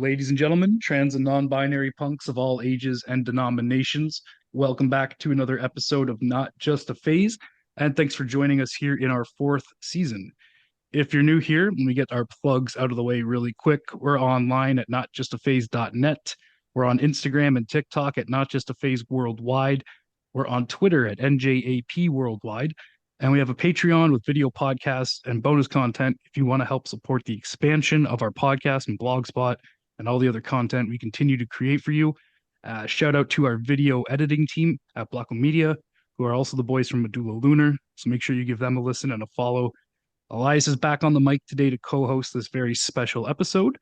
ladies and gentlemen, trans and non-binary punks of all ages and denominations. Welcome back to another episode of Not Just a Phase, and thanks for joining us here in our fourth season. If you're new here, let me get our plugs out of the way really quick. We're online at notjustaphase.net. We're on Instagram and TikTok at Not Just a Phase Worldwide. We're on Twitter at NJAP Worldwide. And we have a Patreon with video podcasts and bonus content if you want to help support the expansion of our podcast and Blogspot and all the other content we continue to create for you. Shout out to our video editing team at Blocko Media, who are also the boys from Medulla Lunar. So make sure you give them a listen and a follow. Elias is back on the mic today to co-host this very special episode,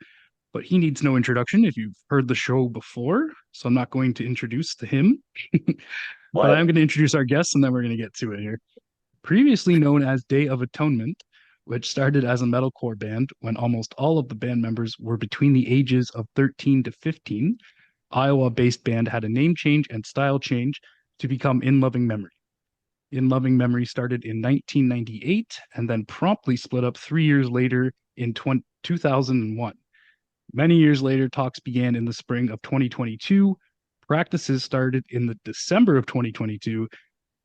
but he needs no introduction if you've heard the show before. So I'm not going to introduce to him, but I'm going to introduce our guests and then we're going to get to it here. Previously known as Day of Atonement, which started as a metalcore band when almost all of the band members were between the ages of 13 to 15, Iowa-based band had a name change and style change to become In Loving Memory. In Loving Memory started in 1998 and then promptly split up 3 years later in 2001. Many years later, talks began in the spring of 2022. Practices started in the December of 2022,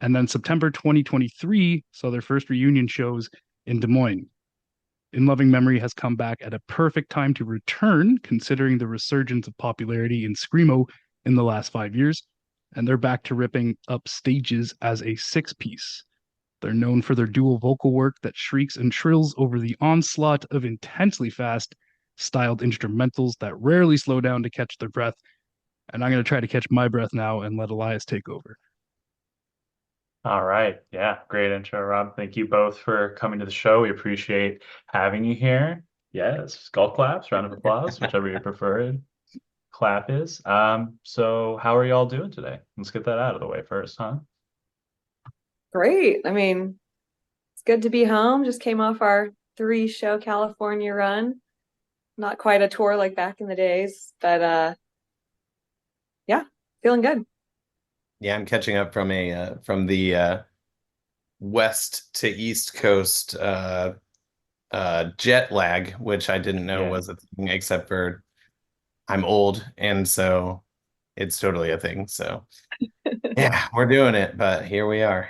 and then September 2023 saw their first reunion shows in Des Moines. In Loving Memory has come back at a perfect time to return, considering the resurgence of popularity in screamo in the last 5 years, and they're back to ripping up stages as a six-piece. They're known for their dual vocal work that shrieks and trills over the onslaught of intensely fast, styled instrumentals that rarely slow down to catch their breath. And I'm going to try to catch my breath now and let Elias take over. All right. Yeah, great intro, Rob. Thank you both for coming to the show. We appreciate having you here. Yes, skull claps, round of applause, whichever your preferred clap is. So how are y'all doing today? Let's get that out of the way first, huh? Great. I mean, it's good to be home. Just came off our 3-show California run. Not quite a tour like back in the days, but yeah, feeling good. Yeah, I'm catching up from the west to east coast jet lag, which I didn't know was a thing, except for I'm old, and so it's totally a thing. So yeah, we're doing it, but here we are.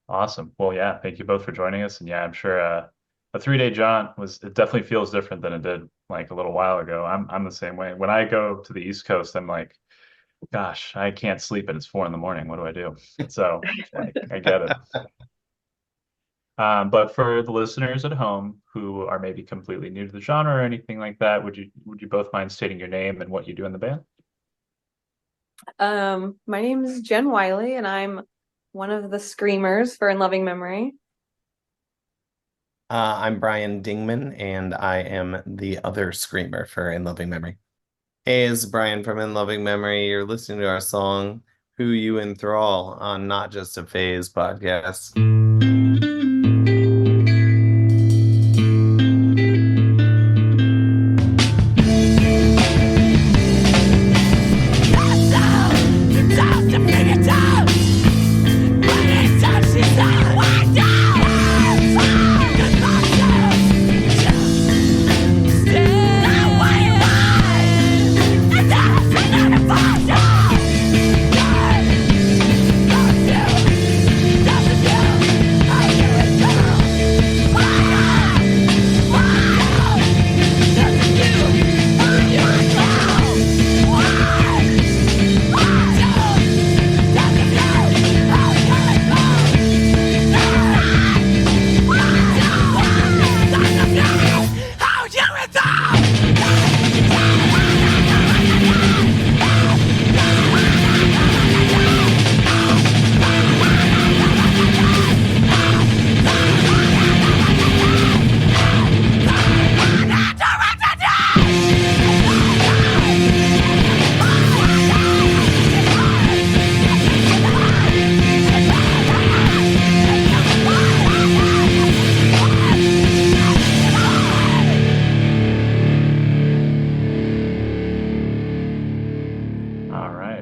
Awesome. Well, yeah, thank you both for joining us. And yeah, I'm sure a 3-day jaunt it definitely feels different than it did like a little while ago. I'm the same way. When I go to the East Coast, I'm like, gosh, I can't sleep and it's 4 a.m. What do I do? So like, I get it. But for the listeners at home who are maybe completely new to the genre or anything like that, would you both mind stating your name and what you do in the band? My name is Jen Wiley, and I'm one of the screamers for In Loving Memory. I'm Brian Dingman, and I am the other screamer for In Loving Memory. Hey, it's Brian from In Loving Memory. You're listening to our song, Who You Enthrall, on Not Just a Phase podcast.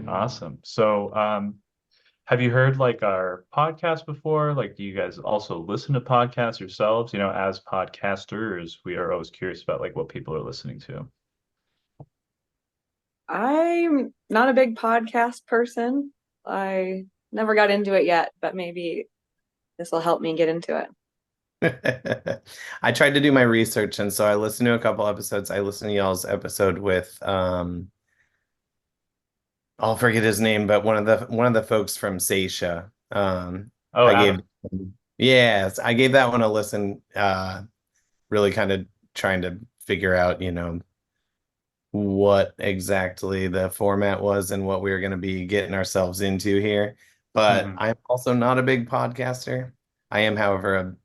Awesome. So, have you heard like our podcast before? Like, do you guys also listen to podcasts yourselves? You know, as podcasters, we are always curious about like what people are listening to. I'm not a big podcast person. I never got into it yet, but maybe this will help me get into it. I tried to do my research, and so I listened to a couple episodes. I listened to y'all's episode with I'll forget his name, but one of the folks from Seisha. Oh, I Adam. gave yes, I gave that one a listen, really kind of trying to figure out, what exactly the format was and what we were going to be getting ourselves into here. But Mhm. I'm also not a big podcaster. I am, however,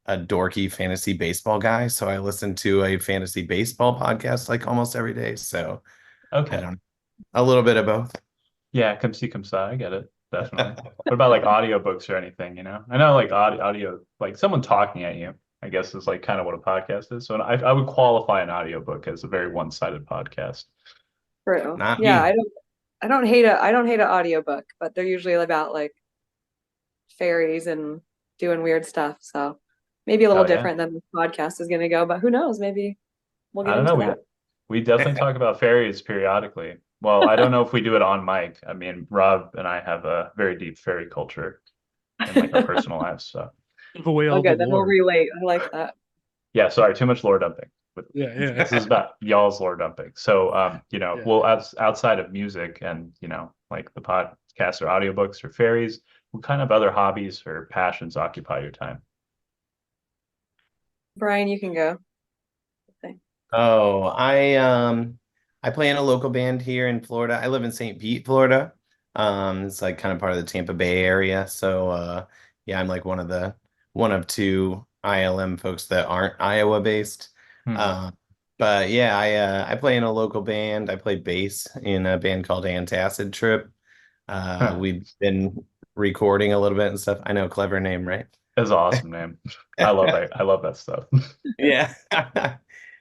a dorky fantasy baseball guy. So I listen to a fantasy baseball podcast like almost every day. So I Okay. don't a little bit of both. Yeah, come see, come saw. I get it. Definitely. What about like audiobooks or anything, I know like audio, like someone talking at you, I guess is like kind of what a podcast is. So I would qualify an audiobook as a very one-sided podcast. True. Not Yeah, me. I don't hate an audiobook, but they're usually about like fairies and doing weird stuff. So maybe a little Oh yeah. different than the podcast is gonna go, but who knows? Maybe we'll I get don't know. into We that. we definitely talk about fairies periodically. Well, I don't know if we do it on mic. I mean, Rob and I have a very deep fairy culture in like our personal lives. So Give away all the Okay, then we'll lore. relate. I like that. yeah, sorry, too much lore dumping. But Yeah, this is yeah. about y'all's lore dumping. So Yeah. well outside of music and like the podcast or audiobooks or fairies, what kind of other hobbies or passions occupy your time? Brian, you can go. Okay. Oh, I play in a local band here in Florida. I live in St. Pete, Florida. It's like kind of part of the Tampa Bay area. So yeah, I'm like one of two ILM folks that aren't Iowa based. Hmm. Uh, but yeah, I play in a local band. I play bass in a band called Antacid Trip. Huh. We've been recording a little bit and stuff. I know, clever name, right? That's an awesome name. I love that. I love that stuff. Yeah.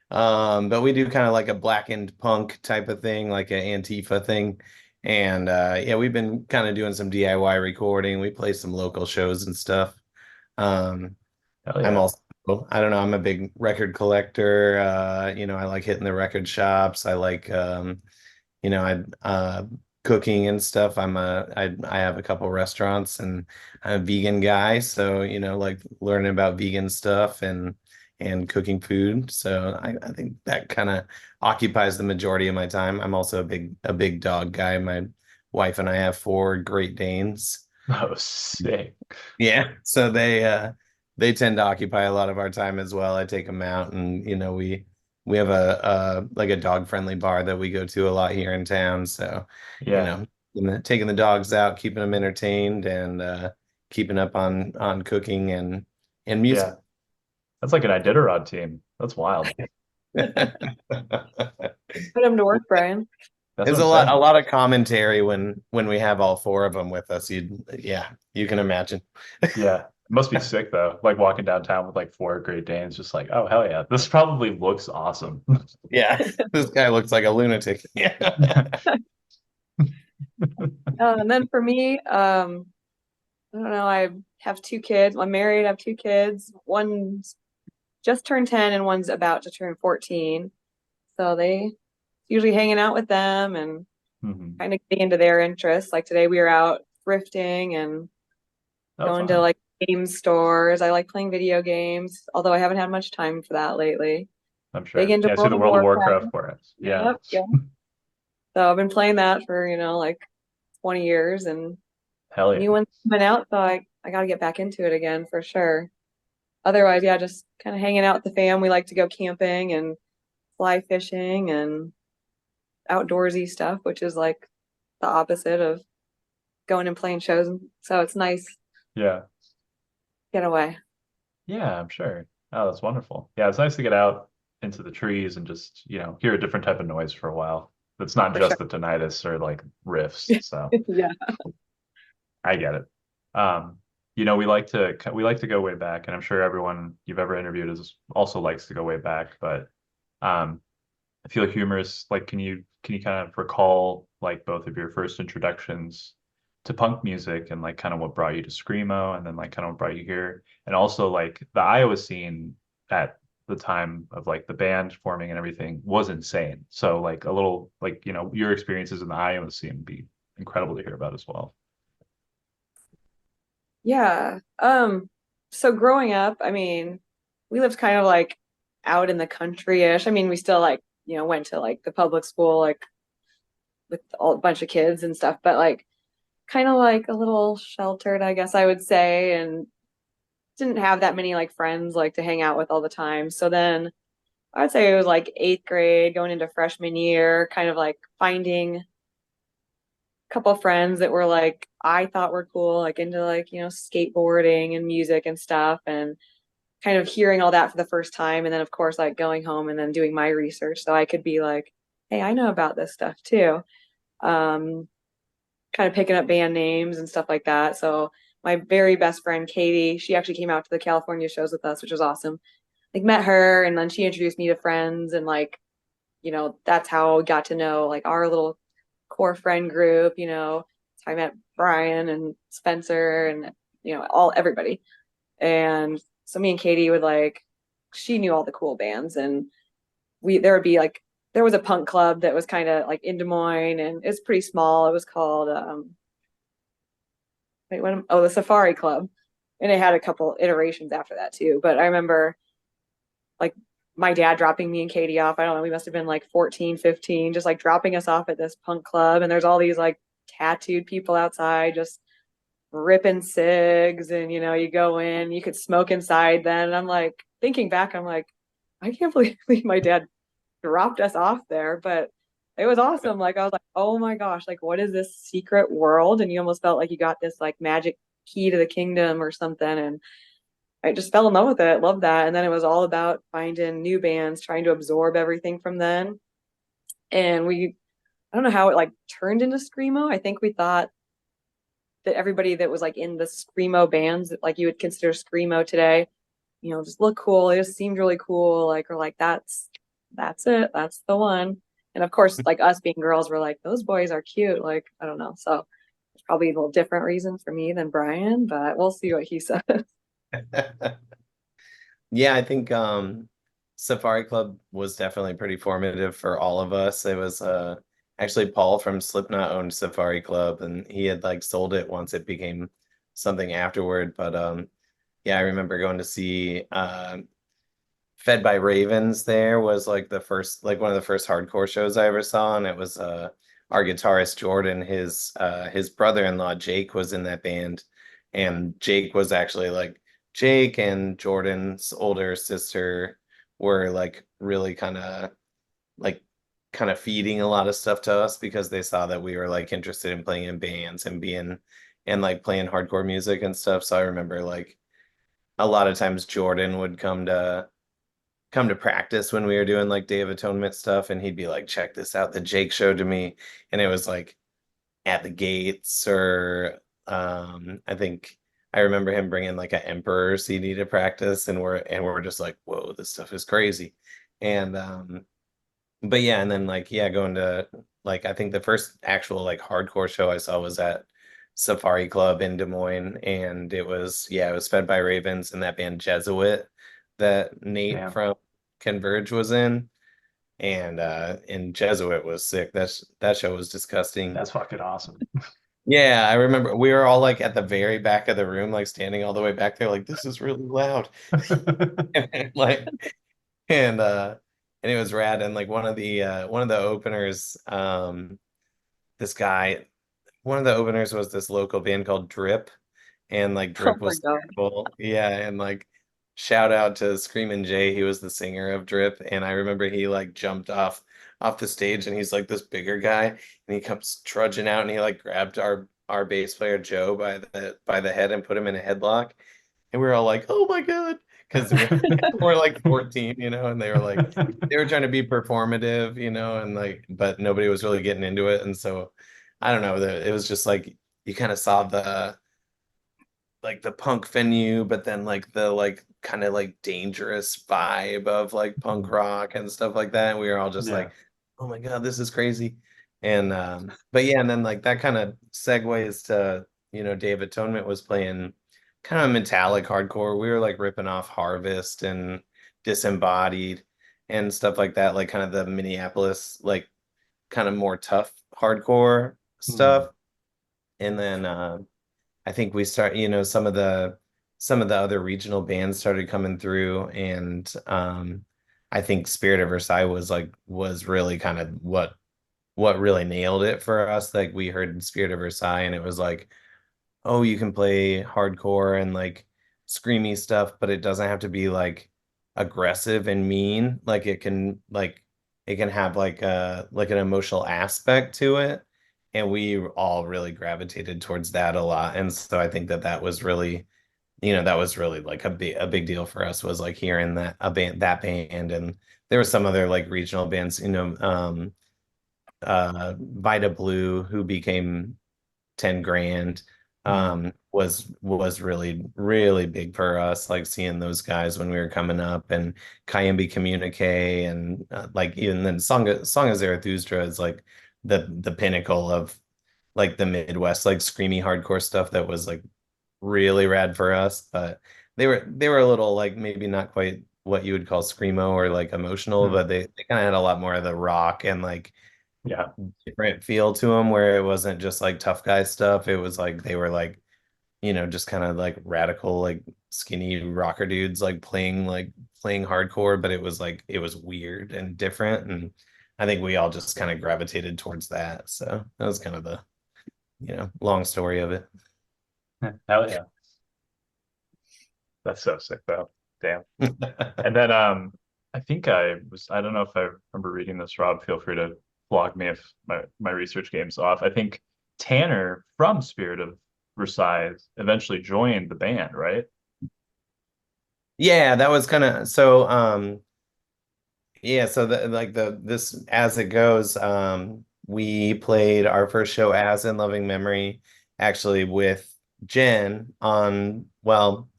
But we do kind of like a blackened punk type of thing, like an Antifa thing. And yeah, we've been kind of doing some DIY recording. We play some local shows and stuff. Um, Hell I'm yeah. also, I don't know, I'm a big record collector. I like hitting the record shops. I like I cooking and stuff. I have a couple restaurants and I'm a vegan guy, so like learning about vegan stuff and cooking food. So I think that kind of occupies the majority of my time. I'm also a big dog guy. My wife and I have four Great Danes. Oh, sick. Yeah, so they tend to occupy a lot of our time as well. I take them out, and we have a like a dog friendly bar that we go to a lot here in town. So, you Yeah. know, taking the dogs out, keeping them entertained, and keeping up on cooking and music. Yeah. That's like an Iditarod team. That's wild. Put him to work, Brian. That's what There's I'm a saying. lot of commentary when we have all four of them with us. Yeah, you can imagine. Yeah. It must be sick though. Like walking downtown with like four Great Danes, just like, oh hell yeah. This probably looks awesome. Yeah, this guy looks like a lunatic. Yeah. And then for me, I don't know. I have two kids. I'm married. I have two kids. One's just turned 10 and one's about to turn 14. So they usually hanging out with them and Mhm. kind of getting into their interests. Like today we were out thrifting and Oh, going to fun. like game stores. I like playing video games, although I haven't had much time for that lately. I'm Big sure. into Yeah, see World the of World of Warcraft. Warcraft for us. Yeah. Yep, yeah. So I've been playing that for, like 20 years and Hell yeah. new one's coming out, so I gotta get back into it again for sure. Otherwise, yeah, just kind of hanging out with the fam. We like to go camping and fly fishing and outdoorsy stuff, which is like the opposite of going and playing shows. So it's nice Yeah. get away. Yeah, I'm sure. Oh, that's wonderful. Yeah, it's nice to get out into the trees and just, hear a different type of noise for a while. It's not For just sure. the tinnitus or like riffs. So Yeah. I get it. Um, we like to go way back, and I'm sure everyone you've ever interviewed is also likes to go way back. But um, I feel humorous. Like, can you kind of recall like both of your first introductions to punk music and like kind of what brought you to screamo, and then like kind of what brought you here, and also like the Iowa scene at the time of like the band forming and everything was insane. So like a little like, you know, your experiences in the IO scene would be incredible to hear about as well. Yeah. So growing up, I mean, we lived kind of like out in the country-ish. I mean, we still like, went to like the public school, like with a bunch of kids and stuff, but like kind of like a little sheltered, I guess I would say, and didn't have that many like friends like to hang out with all the time. So then I'd say it was like eighth grade going into freshman year, kind of like finding a couple friends that were like I thought were cool, like into like, skateboarding and music and stuff, and kind of hearing all that for the first time. And then of course like going home and then doing my research so I could be like, hey, I know about this stuff too. Um, Kind of picking up band names and stuff like that. So my very best friend Katie, she actually came out to the California shows with us, which was awesome. Like met her and then she introduced me to friends, and like, that's how we got to know like our little core friend group. So I met Brian and Spencer and everybody. And so me and Katie would like, she knew all the cool bands, and there would be like, there was a punk club that was kind of like in Des Moines, and it's pretty small. It was called the Safari Club, and it had a couple iterations after that too. But I remember like my dad dropping me and Katie off. I don't know, we must have been like 14, 15, just like dropping us off at this punk club, and there's all these like tattooed people outside just ripping cigs, and you go in, you could smoke inside then. And I'm like, thinking back, I'm like, I can't believe my dad dropped us off there, but it was awesome. Like I was like, oh my gosh, like what is this secret world? And you almost felt like you got this like magic key to the kingdom or something. And I just fell in love with it, loved that. And then it was all about finding new bands, trying to absorb everything from then. And I don't know how it like turned into screamo. I think we thought that everybody that was like in the screamo bands, like you would consider screamo today, just look cool. It just seemed really cool. Like, or like, that's it. That's the one. And of course, like us being girls, we're like, those boys are cute. Like, I don't know. So it's probably a little different reason for me than Brian, but we'll see what he says. Yeah, I think Safari Club was definitely pretty formative for all of us. It was actually Paul from Slipknot owned Safari Club, and he had like sold it once it became something afterward. But yeah, I remember going to see Fed by Ravens. There was like one of the first hardcore shows I ever saw, and it was our guitarist Jordan, his brother-in-law Jake was in that band, and Jake was actually like Jake and Jordan's older sister were like really kind of feeding a lot of stuff to us because they saw that we were like interested in playing in bands and being and like playing hardcore music and stuff. So I remember like a lot of times Jordan would come to practice when we were doing like Day of Atonement stuff, and he'd be like, check this out that Jake showed to me. And it was like At the Gates, or I think I remember him bringing like an Emperor CD to practice, and we're just like, whoa, this stuff is crazy. And but yeah, and then like yeah, going to like I think the first actual like hardcore show I saw was at Safari Club in Des Moines, and it was Fed by Ravens and that band Jesuit that Nate from Converge was in. And Jesuit was sick. That show was disgusting. That's fucking awesome. Yeah, I remember we were all like at the very back of the room, like standing all the way back there, like this is really loud. Like and it was rad. And like one of the openers, this guy, one of the openers was this local band called Drip, and like Drip was terrible. Yeah, and like shout out to Screamin' Jay, he was the singer of Drip, and I remember he like jumped off the stage, and he's like this bigger guy, and he comes trudging out, and he like grabbed our bass player Joe by the head and put him in a headlock, and we were all like, oh my god, because we're like 14, and they were like they were trying to be performative, and like but nobody was really getting into it. And so I don't know, it was just like you kind of saw the like the punk venue, but then like the like kind of like dangerous vibe of like punk rock and stuff like that. And we were all just like, oh my god, this is crazy. And but yeah, and then like that kind of segues to Day of Atonement was playing kind of metallic hardcore. We were like ripping off Harvest and Disembodied and stuff like that, like kind of the Minneapolis, like kind of more tough hardcore stuff. And then I think we start, some of the other regional bands started coming through, and I think Spirit of Versailles was really kind of what really nailed it for us. Like we heard Spirit of Versailles and it was like, oh, you can play hardcore and like screamy stuff, but it doesn't have to be like aggressive and mean. Like it can have like an emotional aspect to it. And we all really gravitated towards that a lot. And so I think that was really, that was really like a big deal for us, was like hearing that band. And there were some other like regional bands, Vita Blue, who became 10 Grand, was really, really big for us, like seeing those guys when we were coming up, and Kayambi Communique, and like even then Song of Zarathustra is like the pinnacle of like the Midwest, like screamy hardcore stuff that was like really rad for us. But they were a little like maybe not quite what you would call screamo or like emotional, but they kind of had a lot more of the rock and like different feel to them, where it wasn't just like tough guy stuff. It was like they were like, just kind of like radical, like skinny rocker dudes like playing hardcore, but it was like it was weird and different. And I think we all just kind of gravitated towards that. So that was kind of the, long story of it. Hell yeah. That's so sick though. Damn. And then I think I don't know if I remember reading this, Rob, feel free to flog me if my research game's off. I think Tanner from Spirit of Versailles eventually joined the band, right? Yeah, that was kind of so yeah, so this As It Goes, we played our first show as In Loving Memory actually with Jen on, well,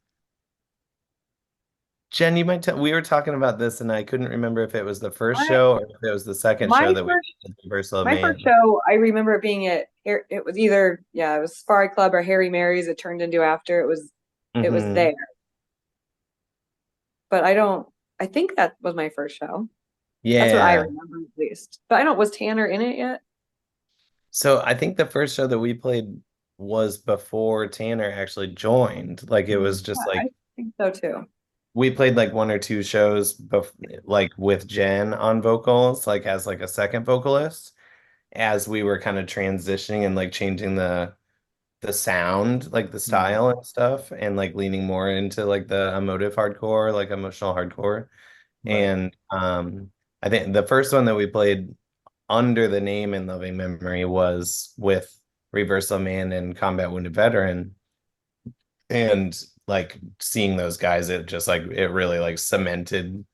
Jen, you might tell, we were talking about this and I couldn't remember if it was the first show or if it was the second show that we did at Universal My Man. first show, I remember it being it was either, it was Safari Club or Harry Mary's. It turned into after it was there. But I think that was my first show. Yeah. That's what I remember at least. But I don't, was Tanner in it yet? So I think the first show that we played was before Tanner actually joined. Like it was just like, I think so too. We played like one or two shows like with Jen on vocals, like as like a second vocalist, as we were kind of transitioning and like changing the sound, like the style and stuff, and like leaning more into like the emotive hardcore, like emotional hardcore. And I think the first one that we played under the name In Loving Memory was with Reversal Man and Combat Wounded Veteran. And like seeing those guys, it just like it really like cemented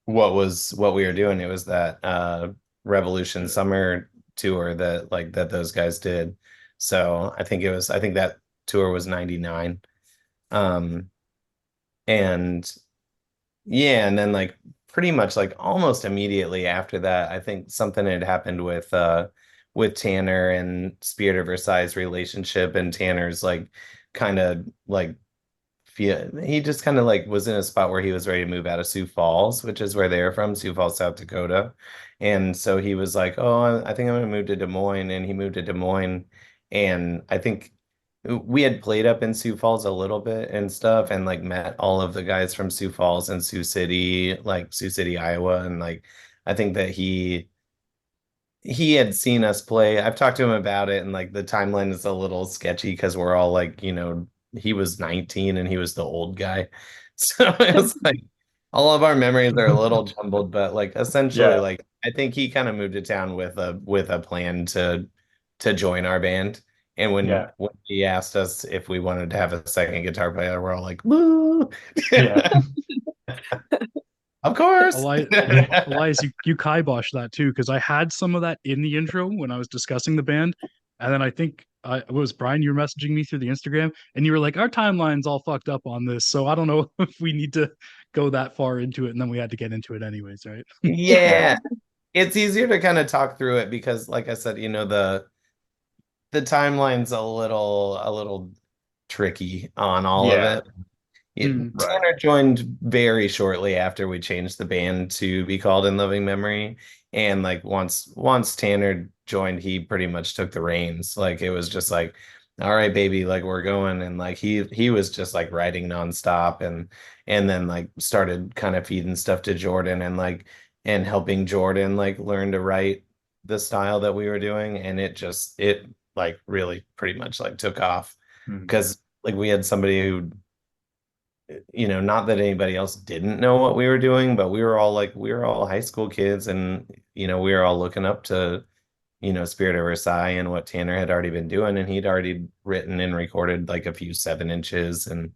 what we were doing. It was that Revolution Summer tour that those guys did. So I think that tour was 99. And yeah, and then like pretty much like almost immediately after that, I think something had happened with Tanner and Spirit of Versailles' relationship, and Tanner's like kind of like he just kind of like was in a spot where he was ready to move out of Sioux Falls, which is where they're from, Sioux Falls, South Dakota. And so he was like, oh, I think I'm gonna move to Des Moines. And he moved to Des Moines. And I think we had played up in Sioux Falls a little bit and stuff, and like met all of the guys from Sioux Falls and Sioux City, Iowa. And like I think that he had seen us play. I've talked to him about it, and like the timeline is a little sketchy because we're all like, he was 19 and he was the old guy. So it was like all of our memories are a little jumbled, but like essentially, like I think he kind of moved to town with a plan to join our band. And when he asked us if we wanted to have a second guitar player, we're all like, woo! Yeah. Of course. Elias, you kibosh that too, because I had some of that in the intro when I was discussing the band. And then I think it was Brian, you were messaging me through the Instagram, and you were like, our timeline's all fucked up on this. So I don't know if we need to go that far into it. And then we had to get into it anyways, right? Yeah. It's easier to kind of talk through it because, like I said, the timeline's a little tricky on all of it. Right. Tanner joined very shortly after we changed the band to be called In Loving Memory. And like once Tanner joined, he pretty much took the reins. Like it was just like, all right, baby, like we're going. And like he was just like writing nonstop and then like started kind of feeding stuff to Jordan and helping Jordan like learn to write the style that we were doing. And it like really pretty much like took off because like we had somebody who, not that anybody else didn't know what we were doing, but we were all high school kids and we were all looking up to Spirit of Versailles and what Tanner had already been doing, and he'd already written and recorded like a few 7 inches and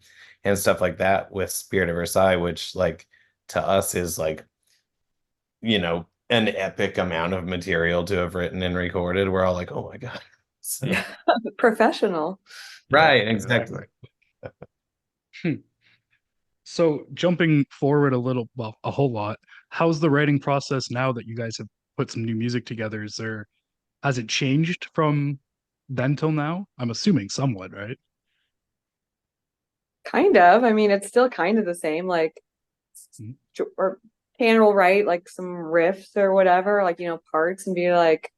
stuff like that with Spirit of Versailles, which like to us is like an epic amount of material to have written and recorded. We're all like, oh my God. So, Yeah. Professional. right, Yeah, exactly. So jumping forward a whole lot, how's the writing process now that you guys have put some new music together? Has it changed from then till now? I'm assuming somewhat, right? Kind of. I mean, it's still kind of the same. Like, Mhm. or Tanner will write like some riffs or whatever, like, parts and be like,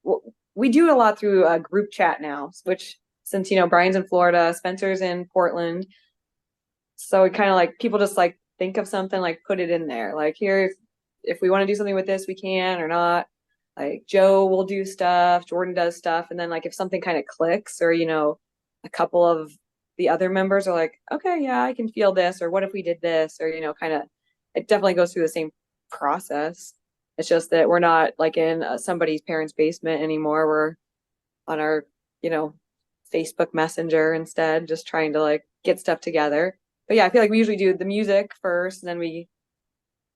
we do a lot through a group chat now, which since, Brian's in Florida, Spencer's in Portland. So it kind of like people just like think of something, like put it in there. Like, here, if we want to do something with this, we can or not. Like, Joe will do stuff, Jordan does stuff. And then, like, if something kind of clicks or, a couple of the other members are like, okay, yeah, I can feel this. Or what if we did this? Or, kind of, it definitely goes through the same process. It's just that we're not like in somebody's parents' basement anymore. We're on our, Facebook Messenger instead, just trying to like get stuff together. But yeah, I feel like we usually do the music first, and then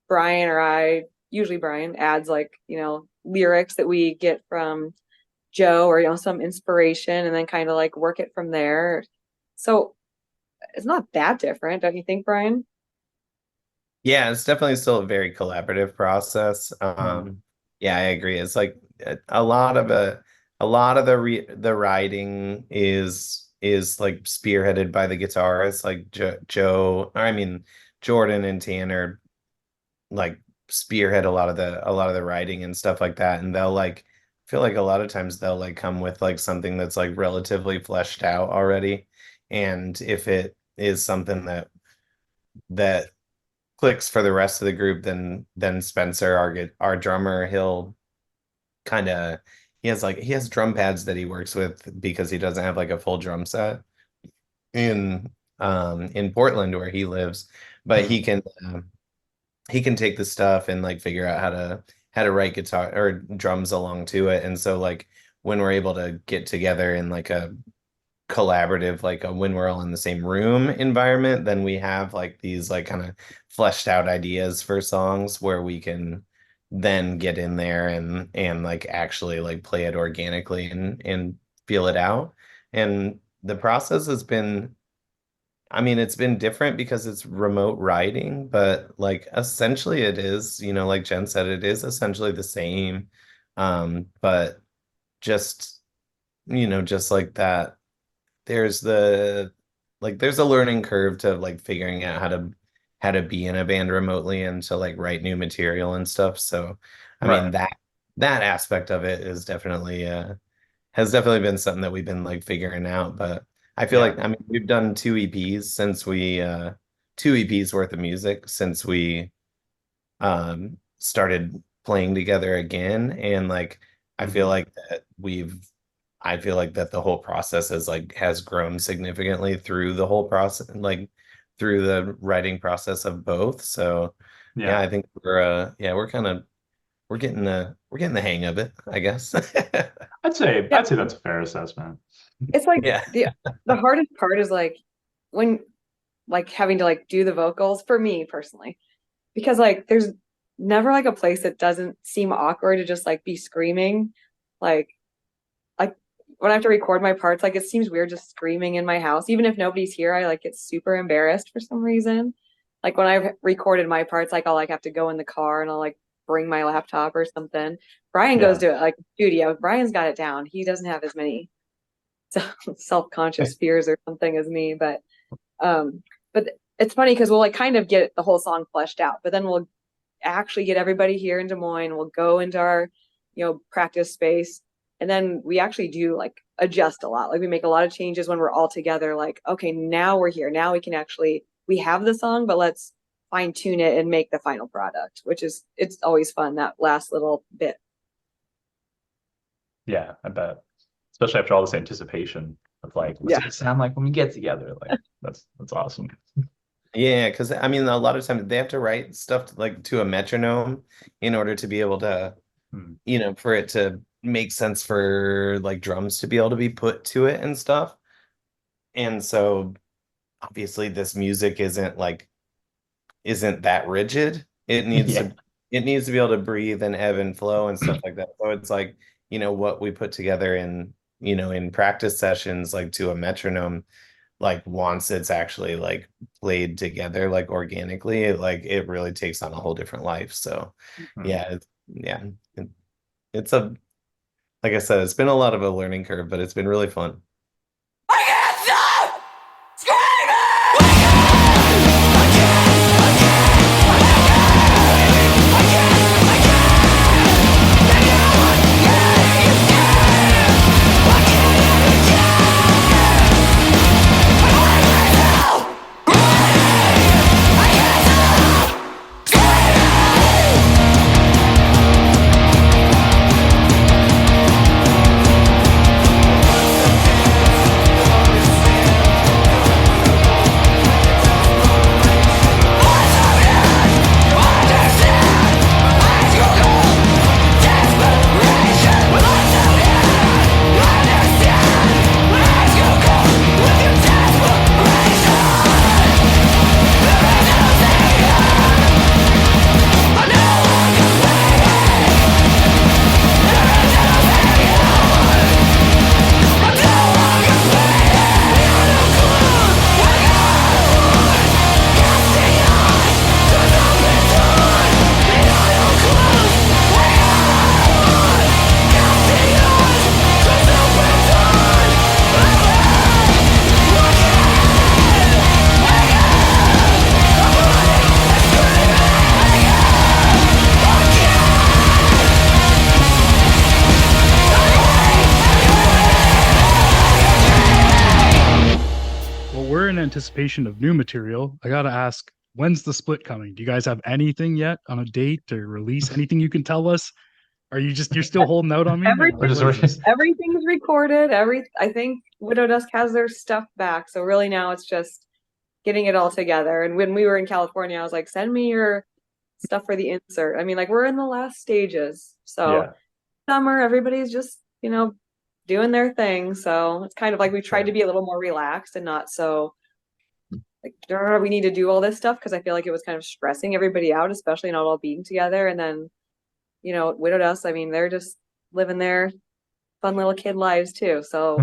Brian or I, usually Brian adds like, lyrics that we get from Joe or, some inspiration, and then kind of like work it from there. So it's not that different, don't you think, Brian? Yeah, it's definitely still a very collaborative process. Yeah, I agree. It's like a lot of the writing is like spearheaded by the guitarists, like Joe, or I mean Jordan and Tanner, like spearhead a lot of the writing and stuff like that, and they'll like feel like a lot of times they'll like come with like something that's like relatively fleshed out already, and if it is something that clicks for the rest of the group, then Spencer, our drummer, he'll kind of he has drum pads that he works with because he doesn't have like a full drum set in Portland where he lives, but he can take the stuff and like figure out how to write guitar or drums along to it. And so like when we're able to get together in like a collaborative, like when we're all in the same room environment, then we have like these like kind of fleshed out ideas for songs where we can then get in there and like actually like play it organically and feel it out. And the process has been, I mean, it's been different because it's remote writing, but like essentially it is, like Jen said, it is essentially the same. But just, just like that, there's there's a learning curve to like figuring out how to be in a band remotely and to like write new material and stuff. So, I mean, Right. that aspect of it is definitely has definitely been something that we've been like figuring out. But I feel Yeah. like, I mean, we've done two EPs worth of music since we started playing together again. And like I feel like that the whole process has grown significantly through the whole process, like through the writing process of both. So yeah, Yeah. I think we're getting the hang of it, I guess. I'd say Yeah. that's a fair assessment. It's like Yeah. the hardest part is like when like having to like do the vocals for me personally, because like there's never like a place that doesn't seem awkward to just like be screaming. Like when I have to record my parts, like it seems weird just screaming in my house. Even if nobody's here, I like get super embarrassed for some reason. Like when I've recorded my parts, like I'll like have to go in the car and I'll like bring my laptop or something. Brian goes Yeah. to like studio. Brian's got it down. He doesn't have as many self-conscious fears or something as me, but it's funny because we'll like kind of get the whole song fleshed out, but then we'll actually get everybody here in Des Moines. We'll go into our, practice space, and then we actually do like adjust a lot. Like we make a lot of changes when we're all together. Like, okay, now we're here. Now we have the song, but let's fine tune it and make the final product, it's always fun, that last little bit. Yeah, I bet. Especially after all this anticipation of like, what's it sound like when we get together? Like that's awesome. Yeah, because I mean, a lot of times they have to write stuff to a metronome in order to be able to, for it to make sense for like drums to be able to be put to it and stuff. And so obviously this music isn't that rigid. It needs to be able to breathe and ebb and flow and stuff like that. So it's like, what we put together in practice sessions, like to a metronome, like once it's actually like played together, like organically, it really takes on a whole different life. So it's like I said, it's been a lot of a learning curve, but it's been really fun. Anticipation of new material, I gotta ask, when's the split coming? Do you guys have anything yet on a date or release? Anything you can tell us? You're still holding out on me? Everything's recorded. I think Widow Dusk has their stuff back. So really now it's just getting it all together. And when we were in California, I was like, send me your stuff for the insert. I mean, like we're in the last stages. So summer, everybody's just, doing their thing. So it's kind of like we tried to be a little more relaxed and not so like we need to do all this stuff, because I feel like it was kind of stressing everybody out, especially not all being together. And then, Widow Dusk, I mean, they're just living their fun little kid lives too. So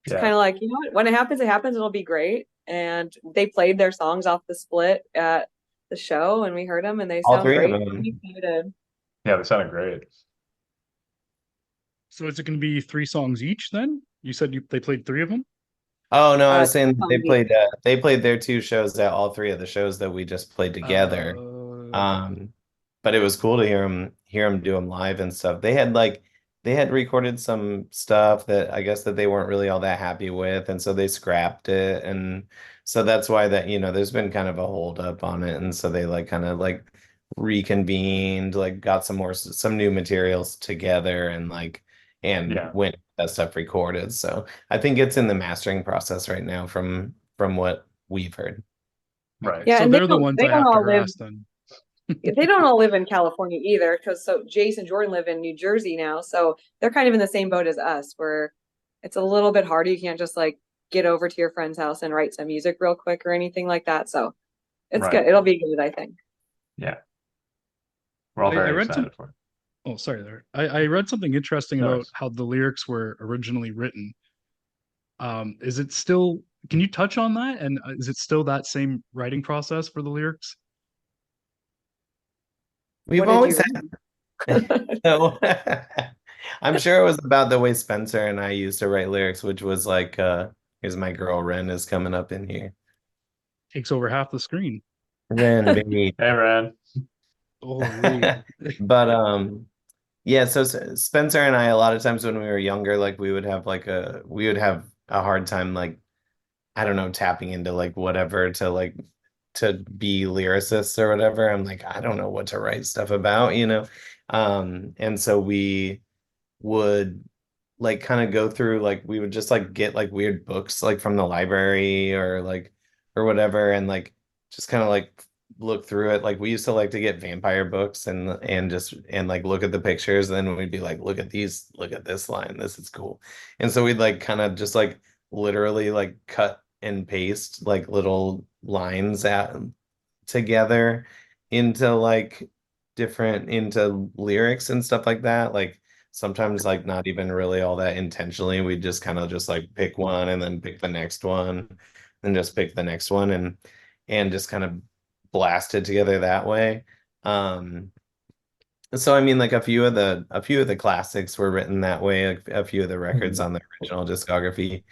it's kind of like, what, when it happens, it'll be great. And they played their songs off the split at the show, and we heard them, and they sound great. Yeah, they sounded great. So is it going to be 3 songs each then? You said they played 3 of them? Oh no, I was saying they played their 2 shows at all 3 of the shows that we just played together. But it was cool to hear them do them live and stuff. They had recorded some stuff that I guess that they weren't really all that happy with, and so they scrapped it, and so that's why that there's been kind of a hold up on it, and so they kind of reconvened, got some new materials together, and went that stuff recorded. So I think it's in the mastering process right now from what we've heard. Right. Yeah, so they're the ones I have to harass then. They don't all live in California either, because Jace and Jordan live in New Jersey now, so they're kind of in the same boat as us, where it's a little bit harder. You can't just get over to your friend's house and write some music real quick or anything like that. So it's good. It'll be good, I think. Yeah. We're all very excited for it. Oh, sorry there. I read something interesting about how the lyrics were originally written. Is it still, can you touch on that? And is it still that same writing process for the lyrics? We've always had. No. I'm sure it was about the way Spencer and I used to write lyrics, which was here's my girl Ren is coming up in here. Takes over half the screen. Ren, baby. Hey, Ren. Holy. But yeah, so Spencer and I, a lot of times when we were younger, like we would have a hard time, like, I don't know, tapping into like whatever to be lyricists or whatever. I'm like, I don't know what to write stuff about, you know? And so we would like kind of go through, like we would just like get like weird books like from the library or whatever, and like just kind of like look through it. Like we used to like to get vampire books and like look at the pictures, and then we'd be like, look at these, look at this line, this is cool. And so we'd like kind of just like literally like cut and paste like little lines at together into like into lyrics and stuff like that. Like sometimes like not even really all that intentionally. We just kind of just like pick one and then pick the next one and just pick the next one and just kind of blast it together that way. So I mean, like a few of the classics were written that way, a few of the records on the original discography.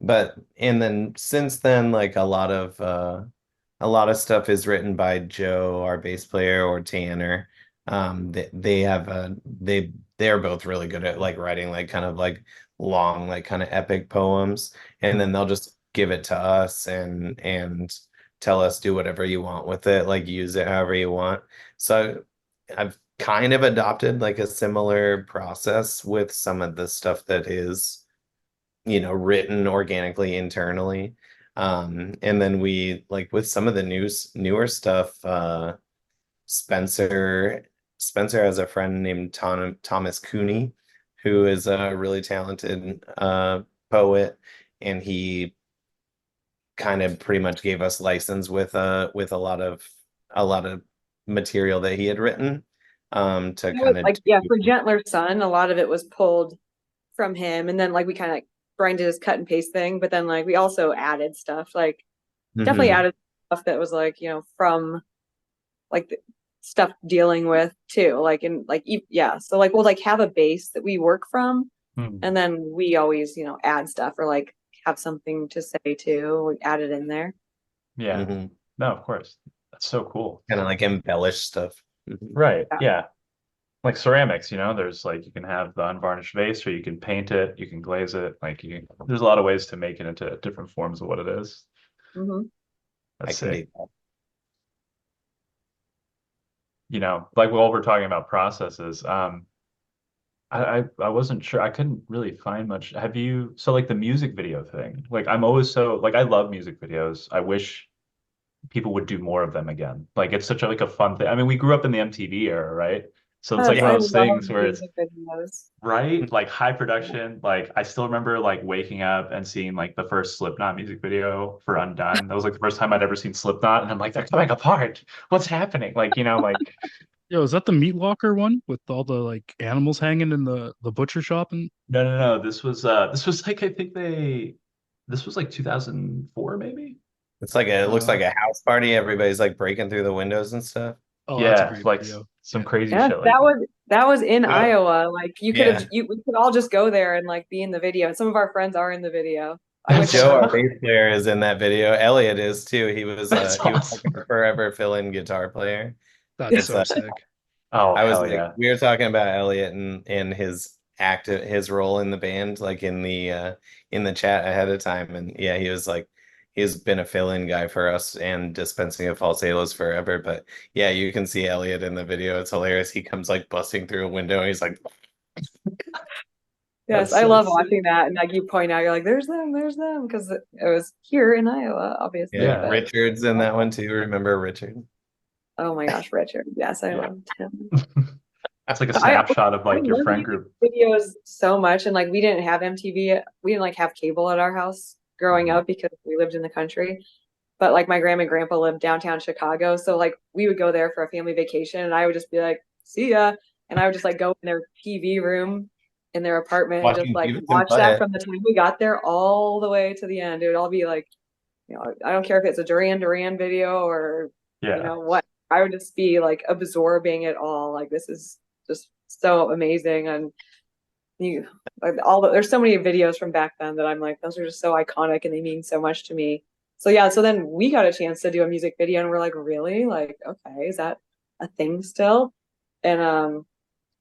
But and then since then, like a lot of stuff is written by Joe, our bass player, or Tanner. They have they're both really good at like writing like kind of like long, like kind of epic poems, and then they'll just give it to us and tell us do whatever you want with it, like use it however you want. So I've kind of adopted like a similar process with some of the stuff that is, you know, written organically internally. And then we like with some of the newer stuff, Spencer has a friend named Thomas Cooney, who is a really talented poet, and he kind of pretty much gave us license with a lot of material that he had written to kind of like, yeah, for Gentler Sun, a lot of it was pulled from him, and then like we kind of like grinded his cut and paste thing, but then like we also added stuff, like definitely added stuff that was like, you know, from like the stuff dealing with too, like in like yeah, so like we'll like have a base that we work from, and then we always, you know, add stuff or like have something to say too, we add it in there. Yeah. No, of course. That's so cool. kind of like embellish stuff. Right. Yeah. Like ceramics, you know, there's like you can have the unvarnished vase, or you can paint it, you can glaze it. Like there's a lot of ways to make it into different forms of what it is. I can Sick. You know, like while we're talking about processes, I wasn't sure. I couldn't really find much. Have you, so like the music video thing, like I'm always so like I love music videos. I wish people would do more of them again. Like it's such a like a fun thing. I mean, we grew up in the MTV era, right? So it's like one of those things where it's right, like high production. Like I still remember like waking up and seeing like the first Slipknot music video for Undone. That was like the first time I'd ever seen Slipknot, and I'm like, they're coming apart. What's happening? Like, you know, like Yo, is that the meat locker one with all the like animals hanging in the butcher shop? And no. This was like I think this was like 2004 maybe. It's like it looks like a house party. Everybody's like breaking through the windows and stuff. oh, that's a Yeah, great like video. some crazy Yeah, shit like that was in Yeah. Iowa. Like you could have Yeah. we could all just go there and like be in the video. And some of our friends are in the video. I went to Joe, our one. bass player, is in that video. Elliot is too. He was That's he was awesome. like a forever fill-in guitar player. That's It's so sick. Oh, I was hell like, yeah. we were talking about Elliot and his role in the band, like in the chat ahead of time, and yeah, he was like he's been a fill-in guy for us and dispensing of falsettos forever. But yeah, you can see Elliot in the video. It's hilarious. He comes like busting through a window. And he's like, Yes, That's I so love sick. watching that. And like you point out, you're like, there's them, because it was here in Iowa, obviously. yeah, But Richard's in that one too. Remember Richard? oh my gosh, Richard. Yes, I Yeah. loved him. It's like a I snapshot of I like your love friend music group. videos so much, and like we didn't have MTV, we didn't like have cable at our house growing up because we lived in the country. But like my grandma and grandpa lived downtown Chicago, so like we would go there for a family vacation, and I would just be like, "See ya," and I would just like go in their TV room in their apartment and just Watching like Beavis and watch that Butthead. from the time we got there all the way to the end. It would all be like, you know, I don't care if it's a Duran Duran video or you Yeah. know what. I would just be like absorbing it all. Like this is just so amazing, and you like there's so many videos from back then that I'm like, those are just so iconic and they mean so much to me. So yeah, so then we got a chance to do a music video and we're like, really? Like, okay, is that a thing still? And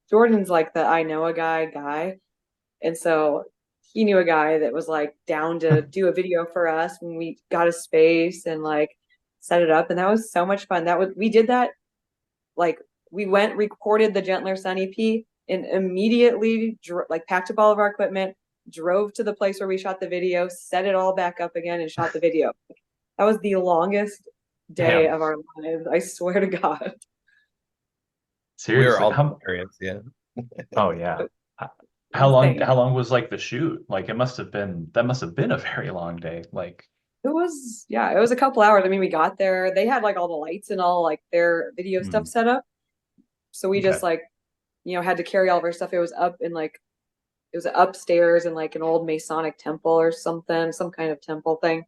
Jordan's like the I know a guy. And so he knew a guy that was like down to do a video for us when we got a space and like set it up. And that was so much fun. We did that, like we went, recorded the Gentler Sun EP and immediately like packed up all of our equipment, drove to the place where we shot the video, set it all back up again and shot the video. That was the longest day Damn. of our lives. I swear to God. We were Seriously, all how? hilarious, yeah. Oh yeah. Insane. How long was like the shoot? Like that must have been a very long day. Like It was, yeah, it was a couple hours. I mean, we got there. They had like all the lights and all like their video stuff set up. So we just okay. like, had to carry all of our stuff. It was up in like, it was upstairs in like an old Masonic temple or something, some kind of temple thing.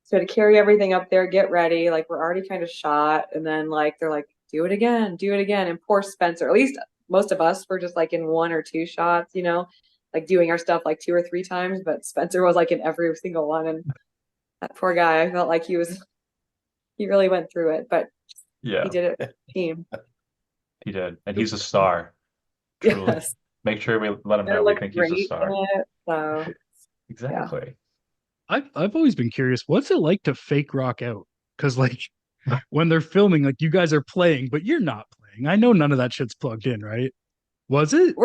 So we had to carry everything up there, get ready. Like we're already kind of shot. And then like, they're like, do it again, do it again. And poor Spencer, at least most of us were just like in 1 or 2 shots, like doing our stuff like 2 or 3 times. But Spencer was like in every single one. And that poor guy, I felt like he really went through it, but Yeah, he did it with the team. he did. And he's a star. Truly. Yes. Make sure we let him It know we looked think he's a great star. in it. So Exactly. I've always been curious, what's it like to fake rock out? Because like when they're filming, like you guys are playing, but you're not playing. I know none of that shit's plugged in, right? Was it?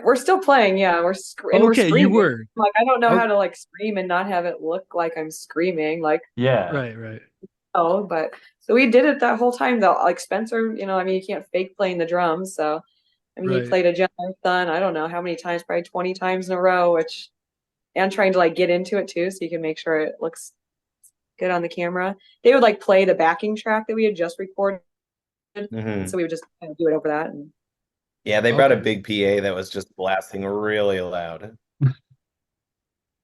we're still playing. Yeah, we're Okay, you screaming. were. Like I don't know Oh, how to like scream and not have it look like I'm screaming. Like Yeah. right. but so we did it that whole time though. Like Spencer, I mean, you can't fake playing the drums. So I mean, he Right. played a Gentler Sun. I don't know how many times, probably 20 times in a row. And trying to like get into it too, so you can make sure it looks good on the camera. They would like play the backing track that we had just recorded, and so we would just kind of do it over that. And Yeah, they brought a Okay. big PA that was just blasting really loud.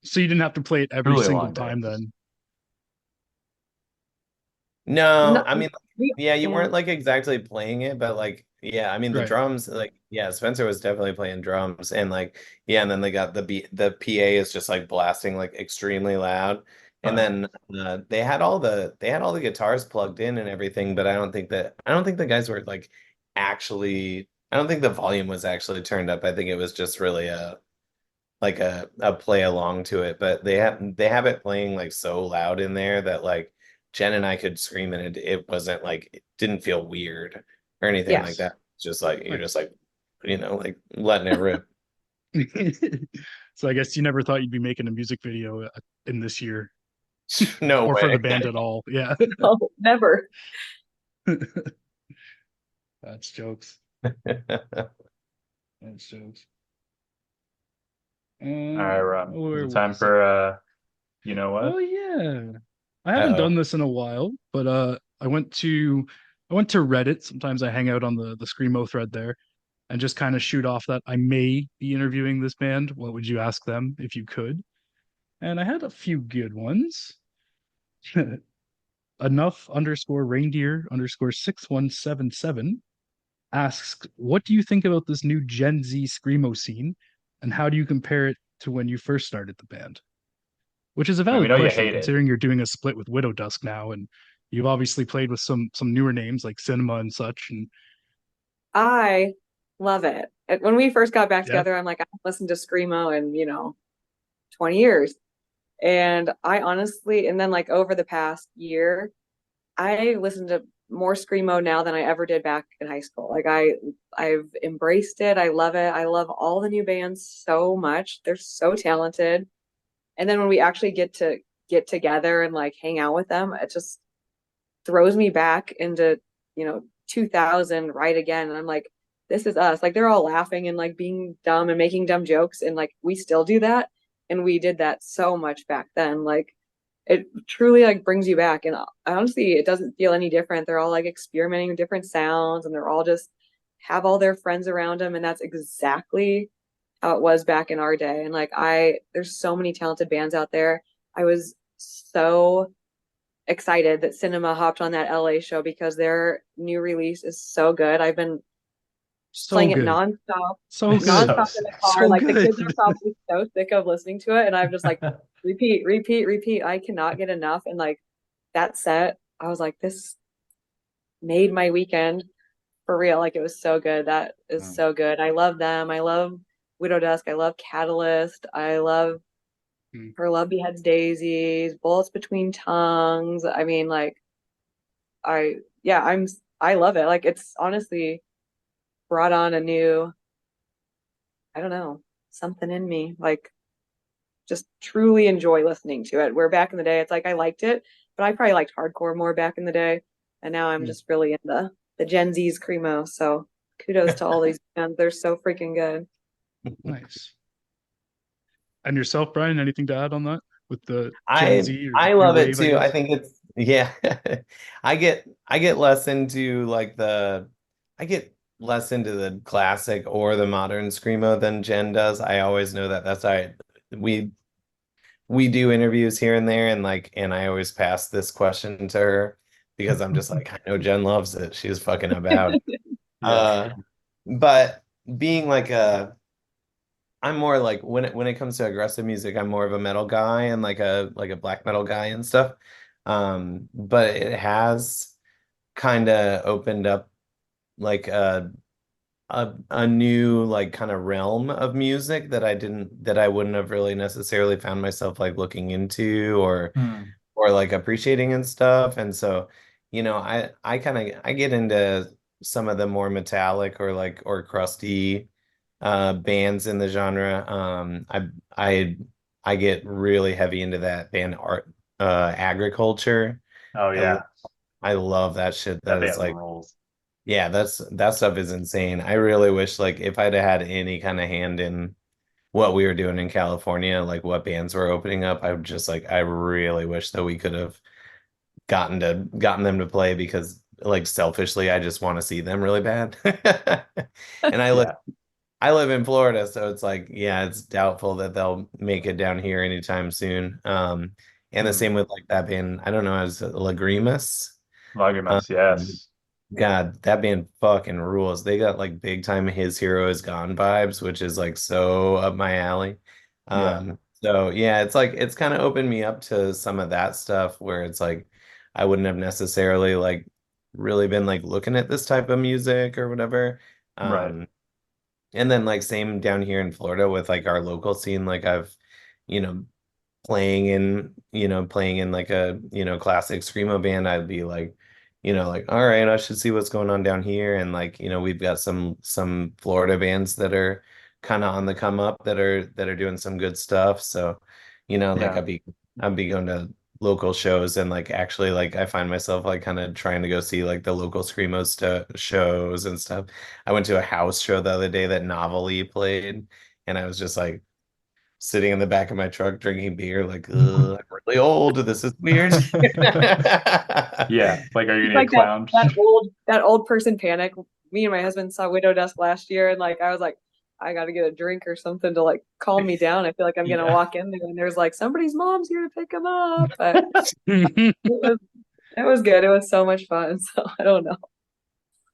So you didn't have to play it every Truly a single long day. time then. No, no, I mean, yeah, you yeah. weren't like exactly playing it, but like, yeah, I mean, the Right. drums, like, yeah, Spencer was definitely playing drums, and like, yeah, and then they got the PA is just like blasting like extremely loud, and then they had all the guitars plugged in and everything, but I don't think the guys were like actually, I don't think the volume was actually turned up. I think it was just really a play along to it, but they have it playing like so loud in there that like Jen and I could scream and it wasn't like it didn't feel weird or anything like Yes. that. Just like you're Right. just like like letting it rip. So I guess you never thought you'd be making a music video in this year No or for the way. band at all. Yeah. No, never. That's jokes. That's jokes. All right, Rob. Where Is it time was for you know what? Oh yeah. I haven't Uh-oh. done this in a while, but I went to Reddit. Sometimes I hang out on the screamo thread there and just kind of shoot off that I may be interviewing this band. What would you ask them if you could? And I had a few good ones. Enough underscore reindeer underscore 6177 asks, what do you think about this new Gen Z screamo scene, and how do you compare it to when you first started the band? Which is a I mean, we valid know you question hate it. considering you're doing a split with Widow Dusk now, and you've obviously played with some newer names like Cinema and such. And I love it. When we first got back yeah, together, I'm like, I haven't listened to screamo in 20 years. And I honestly, and then like over the past year, I listen to more screamo now than I ever did back in high school. Like I've embraced it. I love it. I love all the new bands so much. They're so talented. And then when we actually get together and like hang out with them, it just throws me back into, 2000 right again. And I'm like, this is us. Like they're all laughing and like being dumb and making dumb jokes. And like we still do that. And we did that so much back then. Like it truly like brings you back. And honestly, it doesn't feel any different. They're all like experimenting with different sounds and they're all just have all their friends around them. And that's exactly how it was back in our day. And like there's so many talented bands out there. I was so excited that Cinema hopped on that LA show because their new release is so good. I've been just So playing it good. nonstop, So good. nonstop in the car. So Like the kids good. are probably so sick of listening to it, and I'm just like repeat, repeat, repeat. I cannot get enough. And like that set, I was like, this made my weekend for real. Like it was so good. That is so good. I love them. I love Widow Dusk. I love Catalyst. I love Mm. Her Love Beheads Daisies, Bullets Between Tongues. I mean, like I love it. Like it's honestly brought on a new, I don't know, something in me. Like just truly enjoy listening to it. Where back in the day, it's like I liked it, but I probably liked hardcore more back in the day. And now I'm just really into the Gen Z's screamo. So kudos to all these bands. They're so freaking good. Nice. And yourself, Brian, anything to add on that with the Gen I Z or I new love it wave, I too. I guess? think it's yeah. I get less into like I get less into the classic or the modern screamo than Jen does. I always know that that's we we do interviews here and there, and I always pass this question to her because I'm just like, I know Jen loves it. She's fucking about it. Yeah. But being like I'm more like when it comes to aggressive music, I'm more of a metal guy and like a black metal guy and stuff. But it has kind of opened up like a new like kind of realm of music that I wouldn't have really necessarily found myself like looking into or like appreciating and stuff. And so, I get into some of the more metallic or crusty bands in the genre. I get really heavy into that band art agriculture. Oh I, yeah. I love that shit. That That is band like, rules. yeah, that stuff is insane. I really wish like if I'd have had any kind of hand in what we were doing in California, like what bands were opening up, I would just like I really wish that we could have gotten them to play because like selfishly I just want to see them really bad. And Yeah. I live in Florida, so it's like, yeah, it's doubtful that they'll make it down here anytime soon. And the same with like that band, I don't know, as Lagrimas. Lagrimas, yes. God, that band fucking rules. They got like big time His Hero Is Gone vibes, which is like so up my alley. Yeah. So yeah, it's like it's kind of opened me up to some of that stuff where it's like I wouldn't have necessarily like really been like looking at this type of music or whatever. Right. And then like same down here in Florida with like our local scene, like I've, you know, playing in like a, classic screamo band, I'd be like, like, all right, I should see what's going on down here. And like, we've got some Florida bands that are kind of on the come up that are doing some good stuff. So, like Yeah. I'd be going to local shows and like actually like I find myself like kind of trying to go see like the local screamo shows and stuff. I went to a house show the other day that Novelty played, and I was just like sitting in the back of my truck drinking beer, like, ugh, I'm really old. This is weird. Yeah. Like, are you It's gonna like get clowned? that old person panic. Me and my husband saw Widow Dusk last year, and like I was like, I got to get a drink or something to like calm me down. I feel like I'm gonna Yeah. walk in there and there's like somebody's mom's here to pick him up. But it was good. It was so much fun. So I don't know.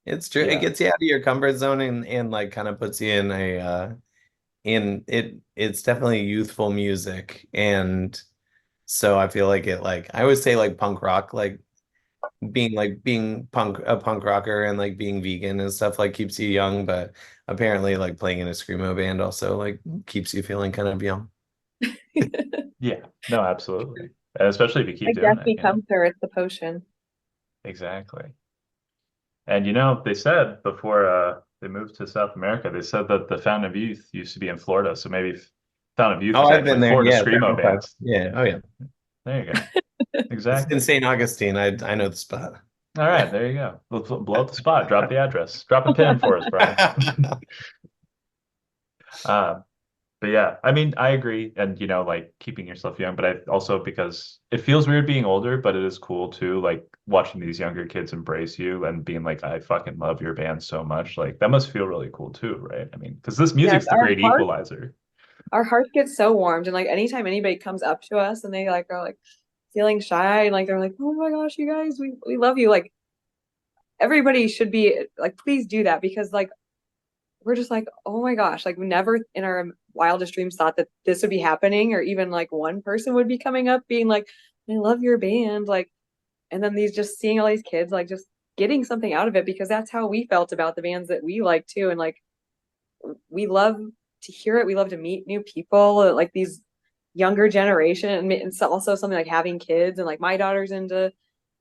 It's true. It Yeah. gets you out of your comfort zone and like kind of puts you in a it's definitely youthful music. And so I feel like it like I always say like punk rock, being a punk rocker and like being vegan and stuff like keeps you young, but apparently like playing in a screamo band also like keeps you feeling kind of young. Yeah. No, absolutely. And especially if you keep Like doing death it, becomes her. It's the potion. Exactly. And they said before they moved to South America, they said that the Fountain of Youth used to be in Florida. So maybe Fountain of Youth Oh, is I've been actually there. Florida Yeah, screamo several times. bands. Yeah. Oh, yeah. There you go. It's in Exactly. St. Augustine. I know the spot. All right, there you go. Let's blow up the spot. Drop the address. Drop a pin for us, Brian. Uh, but yeah, I mean, I agree. And, like keeping yourself young, but I also because it feels weird being older, but it is cool too, like watching these younger kids embrace you and being like, I fucking love your band so much. Like that must feel really cool too, right? I mean, because this Yes, music's the great equalizer. our hearts get so warmed, and like anytime anybody comes up to us and they like are like feeling shy and like they're like, oh my gosh, you guys, we love you. Like everybody should be like, please do that because like we're just like, oh my gosh, like we never in our wildest dreams thought that this would be happening, or even like one person would be coming up being like, I love your band. Like, and then these just seeing all these kids like just getting something out of it, because that's how we felt about the bands that we like too. And like we love to hear it. We love to meet new people, like these younger generation. And it's also something like having kids, and like my daughter's into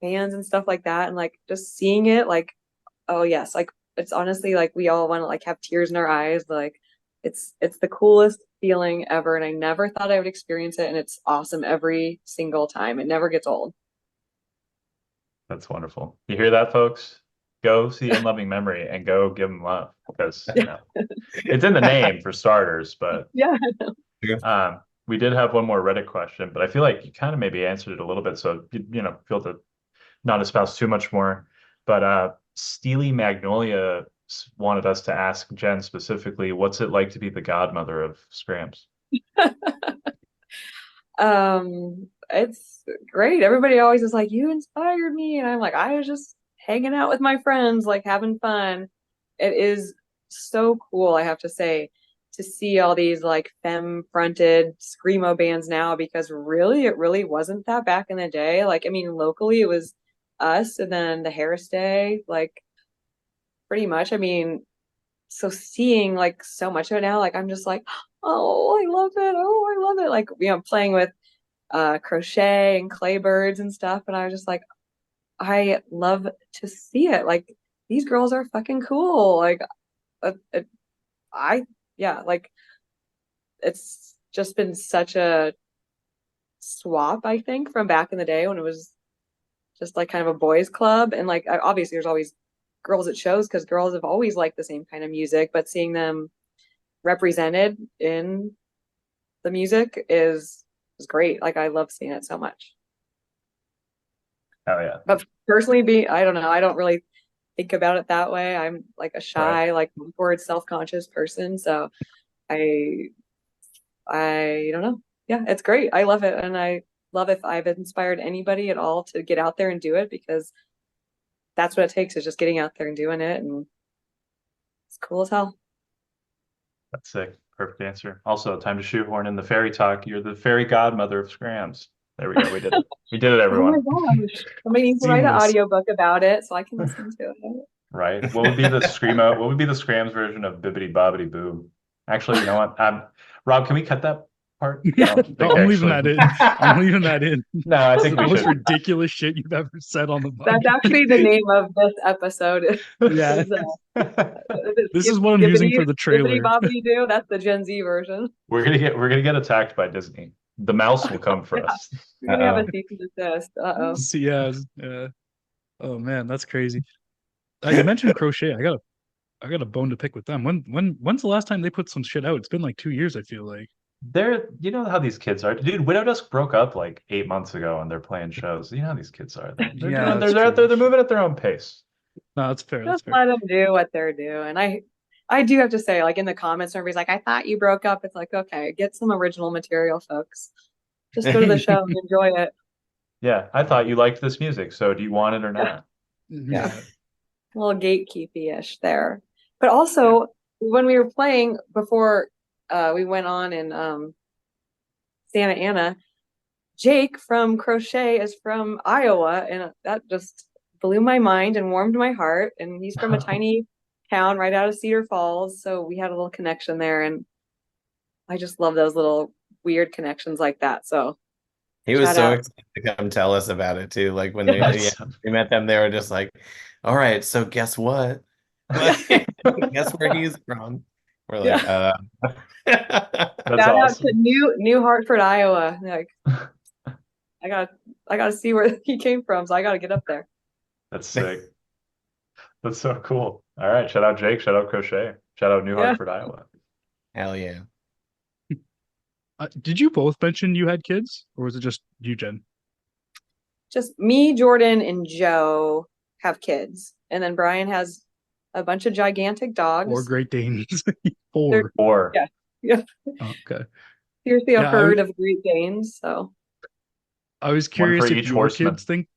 bands and stuff like that. And like just seeing it, like, oh yes, like it's honestly like we all want to like have tears in our eyes. Like it's the coolest feeling ever. And I never thought I would experience it. And it's awesome every single time. It never gets old. That's wonderful. You hear that, folks? Go see In Loving Memory and go give them love, because it's in the name for starters. But Yeah. we did have one more Reddit question, but I feel like you kind of maybe answered it a little bit, so feel to not espouse too much more. But Steely Magnolia wanted us to ask Jen specifically, what's it like to be the godmother of Scrams? It's great. Everybody always is like, you inspired me, and I'm like, I was just hanging out with my friends, like having fun. It is so cool, I have to say, to see all these like femme fronted screamo bands now, because really it really wasn't that back in the day. Like, I mean, locally it was us and then the Harris Day, like pretty much. I mean, so seeing like so much of it now, like I'm just like, oh, I love it. Oh, I love it. Like, playing with crochet and clay birds and stuff, and I was just like, I love to see it. Like, these girls are fucking cool. Like like it's just been such a swap, I think, from back in the day when it was just like kind of a boys club. And like obviously there's always girls at shows because girls have always liked the same kind of music, but seeing them represented in the music is great. Like, I love seeing it so much. Oh yeah. But personally, I don't know, I don't really think about it that way. I'm like a shy, like awkward, self-conscious person. So I don't know. Yeah, it's great. I love it. And I love if I've inspired anybody at all to get out there and do it, because that's what it takes, is just getting out there and doing it. And it's cool as hell. That's sick. Perfect answer. Also, time to shoehorn in the fairy talk. You're the fairy godmother of Scrams. There we go. We did it. We did it, everyone. Oh my gosh. Somebody needs to write an audiobook about it so I can listen to it. Right. What would be the screamo? What would be the Scrams version of Bibbidi Bobbidi Boo? Actually, you know what? Rob, can we cut that part? Yeah, I'm leaving that in. I'm leaving that in. No, I think the we most should. ridiculous shit you've ever said on the podcast. That's actually the name of this episode. Yeah. This is what I'm using for the trailer. Bibbidi Bobbidi Doo. That's the Gen Z version. We're gonna get attacked by Disney. The mouse will come for us. We're gonna have a cease and desist. Uh-oh. Yeah. Oh man, that's crazy. You mentioned crochet. I got a bone to pick with them. When's the last time they put some shit out? It's been like 2 years, I feel like. You know how these kids are, dude. Widow Dusk broke up like 8 months ago, and they're playing shows. You know how these kids are. They're out there. They're moving at their own pace. No, that's fair. Just let them do what they're doing. I do have to say, like in the comments, everybody's like, I thought you broke up. It's like, okay, get some original material, folks. Just go to the show and enjoy it. Yeah, I thought you liked this music, so do you want it or not? Yeah. A little gatekeepy-ish there. But also, when we were playing before we went on in Santa Ana, Jake from Crochet is from Iowa, and that just blew my mind and warmed my heart. And he's from a tiny town right out of Cedar Falls, so we had a little connection there, and I just love those little weird connections like that. So he was so excited to come tell us about it too. Like when we met them, they were just like, all right, so guess what? Guess where he's from? We're like, shout out to New Hartford, Iowa. Like, I gotta see where he came from, so I gotta get up there. That's sick. That's so cool. All right, shout out Jake, shout out Crochet, shout out New Hartford, Iowa. Hell yeah. Did you both mention you had kids, or was it just you, Jen? Just me, Jordan, and Joe have kids, and then Brian has a bunch of gigantic dogs. 4 Great Danes. 4. Yeah. Oh, okay. Seriously, a herd of Great Danes. So I was curious if your kids think.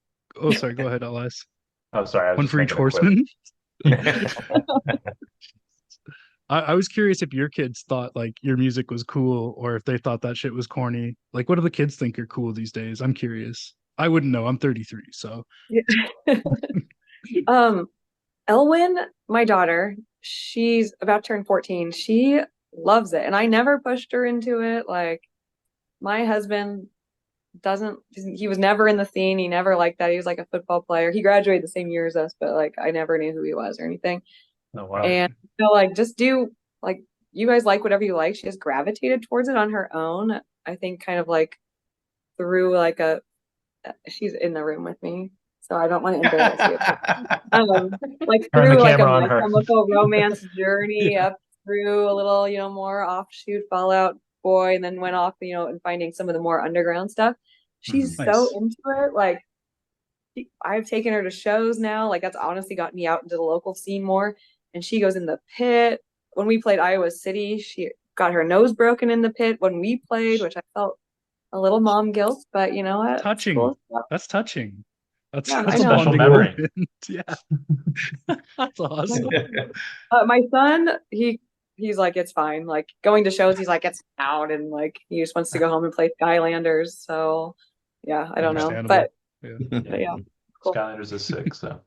Oh, sorry. Go ahead, LS. Oh, sorry. One for each horseman. I was curious if your kids thought like your music was cool or if they thought that shit was corny. Like, what do the kids think are cool these days? I'm curious. I wouldn't know. I'm 33, so Um, Elwyn, my daughter, she's about to turn 14. She loves it, and I never pushed her into it. Like my husband doesn't, he was never in the scene. He never liked that. He was like a football player. He graduated the same year as us, but like I never knew who he was or anything. Oh, wow. And like just do like you guys like whatever you like. She just gravitated towards it on her own. I think kind of like through like a she's in the room with me, so I don't want to embarrass you. Like Turn the through like a camera on My her. Chemical Romance journey up through a little, more offshoot Fallout Boy, and then went off, and finding some of the more underground stuff. She's so nice. into it. Like I've taken her to shows now. Like that's honestly got me out into the local scene more. And she goes in the pit. When we played Iowa City, she got her nose broken in the pit when we played, which I felt a little mom guilt, but you know what? It's Touching. cool. That's touching. That's Yeah, that's I a know. Special bonding memory. moment. Yeah. That's awesome. My son, he's like, it's fine. Like going to shows, he's like, it's out, and like he just wants to go home and play Skylanders. So yeah, I don't know. Understandable. But yeah, cool. Skylanders is sick, so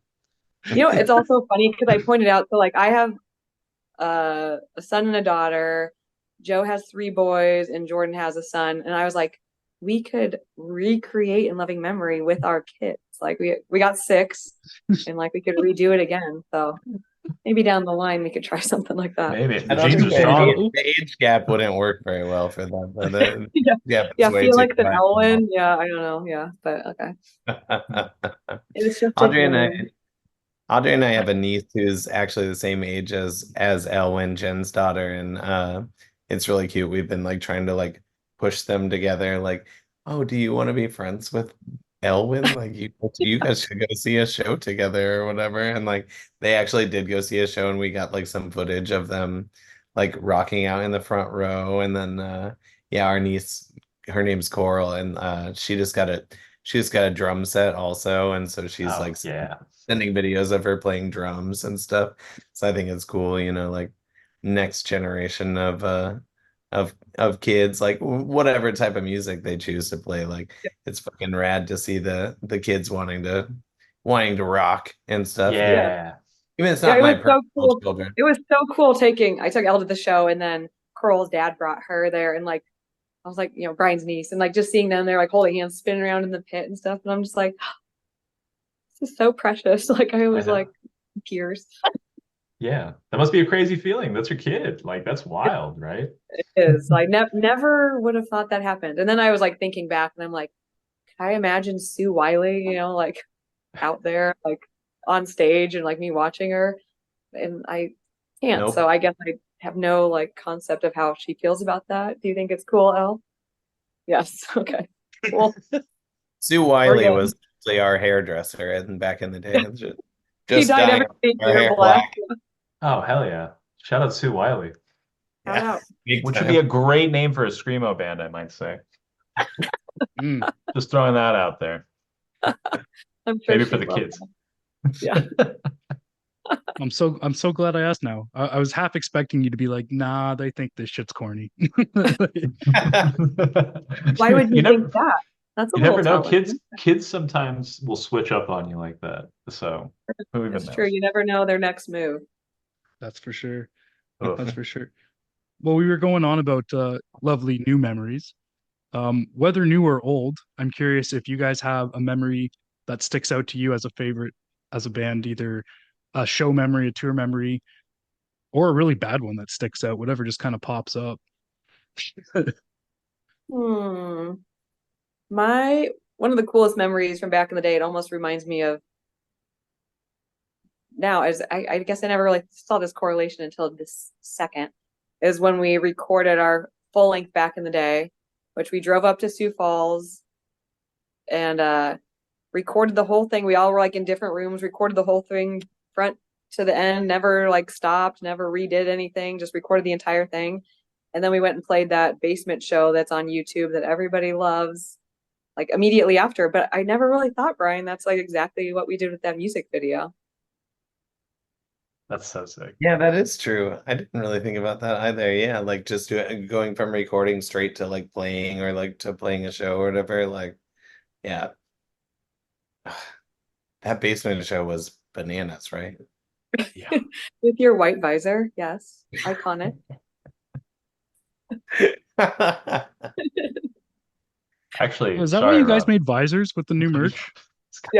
It's also funny because I pointed out, so like I have a son and a daughter. Joe has 3 boys and Jordan has a son. And I was like, we could recreate in loving memory with our kids. Like we got 6 and like we could redo it again. So maybe down the line we could try something like that. maybe I the don't genes are think strong. the age gap wouldn't work very well for them. But Yeah, it's way Felix too and much. Elwyn. Yeah, I don't know. Yeah, but okay. It's just a Audrey and I, game. Audrey and I have a niece who's actually the same age as Elwyn, Jen's daughter, and it's really cute. We've been like trying to like push them together. Like, oh, do you want to be friends with Elwyn? Like, you guys should go see a show together or whatever. And like, they actually did go see a show, and we got like some footage of them like rocking out in the front row. And then yeah, our niece, her name's Coral, and she just got a drum set also, and so she's Oh, like yeah. sending videos of her playing drums and stuff. So I think it's cool, like next generation of kids, like whatever type of music they choose to play. Like it's fucking rad to see the kids wanting to rock and stuff. Yeah. Even it's Yeah, not it my was so personal cool. children. It was so cool I took Elle to the show, and then Coral's dad brought her there, and like I was like, Brian's niece, and like just seeing them there, like holding hands, spinning around in the pit and stuff, and I'm just like, this is so precious. Like I was know. like, tears. Yeah. That must be a crazy feeling. That's your kid. Like that's wild, right? It is. I never would have thought that happened. And then I was like thinking back, and I'm like, can I imagine Sue Wiley, like out there, like on stage, and like me watching her, and I can't. Nope. So I guess I have no like concept of how she feels about that. Do you think it's cool, Elle? Yes. Okay. Cool. Sue Wiley good. was actually our hairdresser and back in the day. It's She just dyed dyeing everything our hair black. Oh, hell yeah. Shout out Sue Wiley. Shout out. Big Which would time. be a great name for a screamo band, I might say. Mm. Just throwing that out there. I'm sure Maybe for she'd the love kids. that. Yeah. I'm so glad I asked now. I was half expecting you to be like, nah, they think this shit's corny. Why would you never, think that? That's a you little never know. telling. Kids sometimes will switch up on you like that. So who even It's knows? true. You never know their next move. That's for sure. Oof. That's for sure. Well, we were going on about lovely new memories. Whether new or old, I'm curious if you guys have a memory that sticks out to you as a favorite as a band, either a show memory, a tour memory, or a really bad one that sticks out, whatever just kind of pops up. Hmm. One of the coolest memories from back in the day, it almost reminds me of now, as I guess I never really saw this correlation until this second, is when we recorded our full length back in the day, which we drove up to Sioux Falls and recorded the whole thing. We all were like in different rooms, recorded the whole thing front to the end, never like stopped, never redid anything, just recorded the entire thing. And then we went and played that basement show that's on YouTube that everybody loves, like immediately after. But I never really thought, Brian, that's like exactly what we did with that music video. That's so sick. Yeah, that is true. I didn't really think about that either. Yeah, like just going from recording straight to like playing or like to playing a show or whatever. Like, yeah, that basement show was bananas, right? Yeah. With your white visor, yes, iconic. Actually, Is that why sorry, you guys Rob. made visors with the new merch?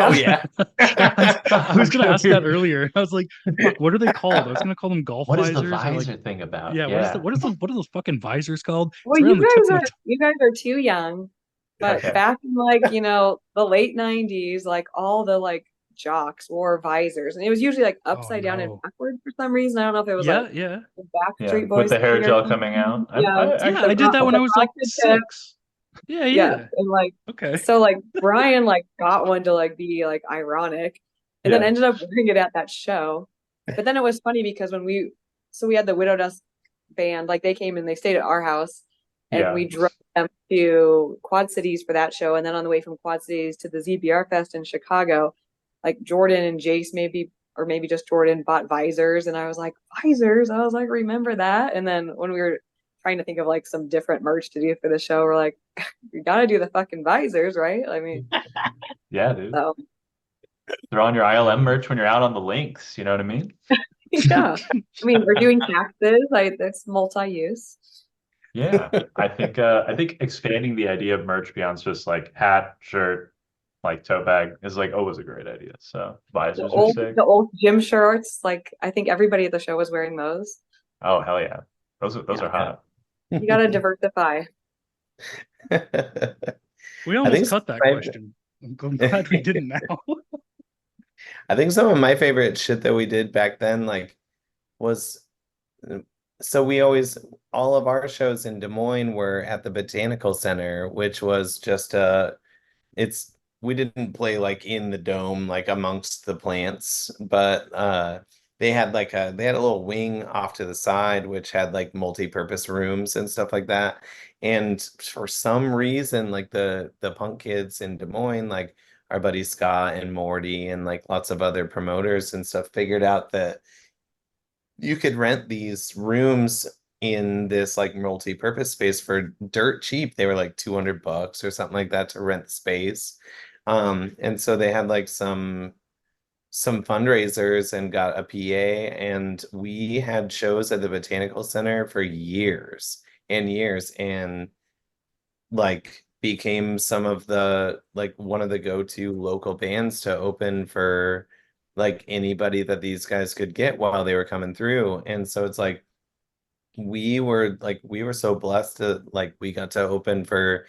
Oh Yeah. yeah. I was gonna ask that earlier. I was like, fuck, what are they called? I was gonna call them golf What is the visors or like, visor thing about? yeah, Yeah. what are those fucking visors called? It's Well, right on the tip of my you guys are too young, but Okay. back in like, the late 90s, like all the like jocks wore visors and it was usually like Oh upside down and no. backward for some reason. I don't know if it was like Yeah, yeah. the Yeah. Backstreet With Boys the hair thing or gel coming something. out. Yeah. I Yeah, actually I did that when The I was like frosted tip. 6. Yeah, Yeah. yeah. And like Okay. so like Brian like got one to like be like ironic and then yeah. ended up wearing it at that show. But then it was funny because we had the Widow Dust band, like they came and they stayed at our house and Yeah. we drove them to Quad Cities for that show. And then on the way from Quad Cities to the ZBR Fest in Chicago, like Jordan and Jace maybe just Jordan bought visors. And I was like, visors? I was like, remember that? And then when we were trying to think of like some different merch to do for the show, we're like, you gotta do the fucking visors, right? I mean, Yeah, dude. so Throw on your ILM merch when you're out on the links. You know what I mean? yeah. I mean, we're doing taxes, like that's multi-use. Yeah. I think expanding the idea of merch beyond just like hat, shirt, like tote bag is like always a great idea. So visors are sick. The old gym shorts, like I think everybody at the show was wearing those. Oh hell yeah. Those Yeah. are hot. You gotta diversify. We I think almost cut that my- question. I'm glad we didn't now. I think some of my favorite shit that we did back then, like, was so we always all of our shows in Des Moines were at the Botanical Center, which was just it's we didn't play like in the dome like amongst the plants, but they had a little wing off to the side which had like multi-purpose rooms and stuff like that. And for some reason, like the punk kids in Des Moines, like our buddy Scott and Morty and like lots of other promoters and stuff figured out that you could rent these rooms in this like multi-purpose space for dirt cheap. They were like $200 or something like that to rent the space. And so they had like some fundraisers and got a PA, and we had shows at the Botanical Center for years and years, and like became some of the like one of the go-to local bands to open for like anybody that these guys could get while they were coming through. And so it's like we were so blessed to like we got to open for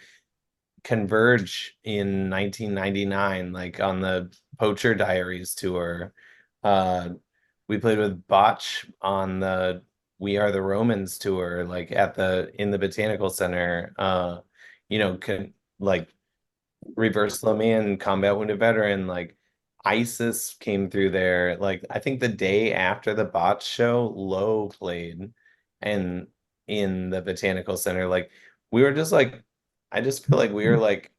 Converge in 1999, like on the Poacher Diaries tour. We played with Botch on the We Are the Romans tour, like in the Botanical Center. Like Reverse Man, Combat Wounded Veteran, like ISIS came through there. Like I think the day after the Botch show, Low played and in the Botanical Center. Like we were just like I just feel like we were like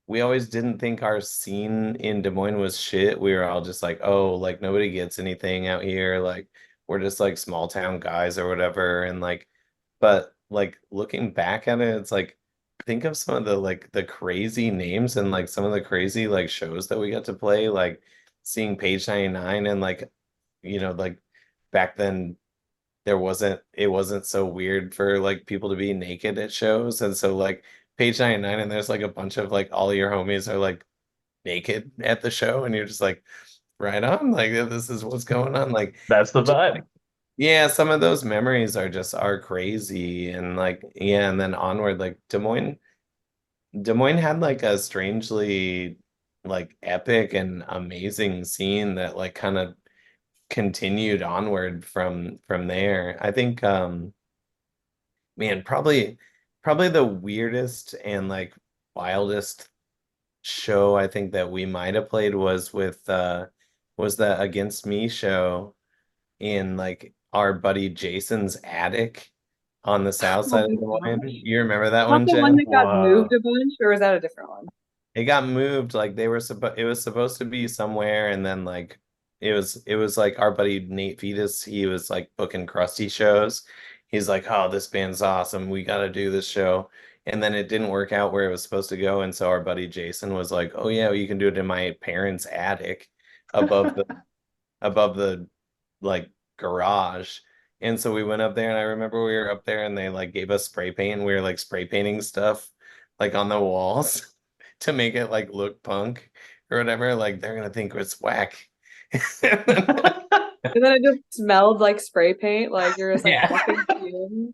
we always didn't think our scene in Des Moines was shit. We were all just like, oh, like nobody gets anything out here. Like we're just like small town guys or whatever. And like, but like looking back at it, it's like think of some of the like the crazy names and like some of the crazy like shows that we got to play, like seeing Page 99 and like, like back then it wasn't so weird for like people to be naked at shows. And so like Page 99 and there's like a bunch of like all your homies are like naked at the show and you're just like right on, like this is what's going on. Like That's the vibe. yeah, some of those memories are crazy. And like yeah, and then onward, like Des Moines had like a strangely like epic and amazing scene that like kind of continued onward from there. I think man, probably the weirdest and like wildest show I think that we might have played was was the Against Me show in like our buddy Jason's attic on the south Oh side of Des my Moines. gosh. You remember that Not one, the one Jen? that got Wow. moved a bunch, or is that a different one? It got moved, like it was supposed to be somewhere, and then like it was like our buddy Nate Fetus, he was like booking Krusty shows. He's like, oh, this band's awesome. We got to do this show. And then it didn't work out where it was supposed to go. And so our buddy Jason was like, oh yeah, well, you can do it in my parents' attic above the like garage. And so we went up there, and I remember we were up there and they like gave us spray paint, and we were like spray painting stuff like on the walls to make it like look punk or whatever. Like they're gonna think it's whack. And then it just smelled like spray paint, like you're just like Yeah. fucking fumes.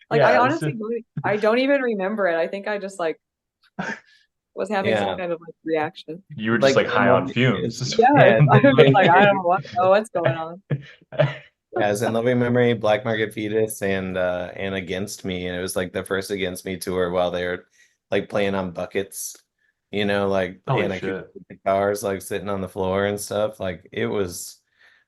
Like Yeah, I it's honestly I don't even remember it. I think I just like was having Yeah. some kind of like reaction. You were just Like, like high on yeah. fumes. Yeah, Yeah, I was Loving like, I don't Memory. know what's going on. As in Loving Memory, Black Market Fetus, and Against Me. And it was like the first Against Me tour while they were like playing on buckets, like Holy and shit. acoustic guitars like sitting on the floor and stuff. Like it was,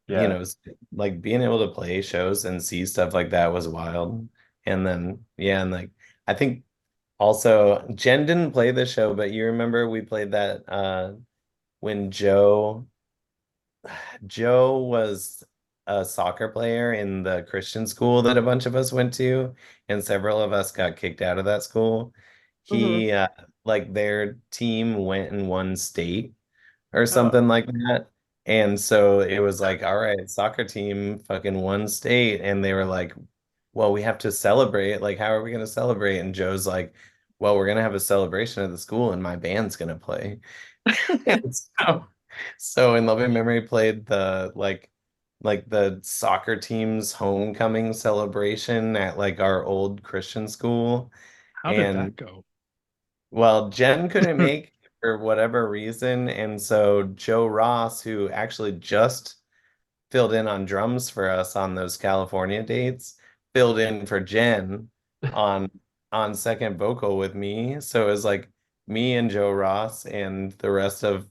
Yeah. it was like being able to play shows and see stuff like that was wild. And then and like I think also Jen didn't play the show, but you remember we played that when Joe was a soccer player in the Christian school that a bunch of us went to, and several of us got kicked out of that school. He like their team went and won state or something like that. And so it was like, all right, soccer team fucking won state. And they were like, well, we have to celebrate. Like, how are we going to celebrate? And Joe's like, well, we're going to have a celebration at the school and my band's going to play. And so in Loving Memory played the like the soccer team's homecoming celebration at like our old Christian school. How did And that go? well, Jen couldn't make it for whatever reason, and so Joe Ross, who actually just filled in on drums for us on those California dates, filled in for Jen on second vocal with me. So it was like me and Joe Ross and the rest of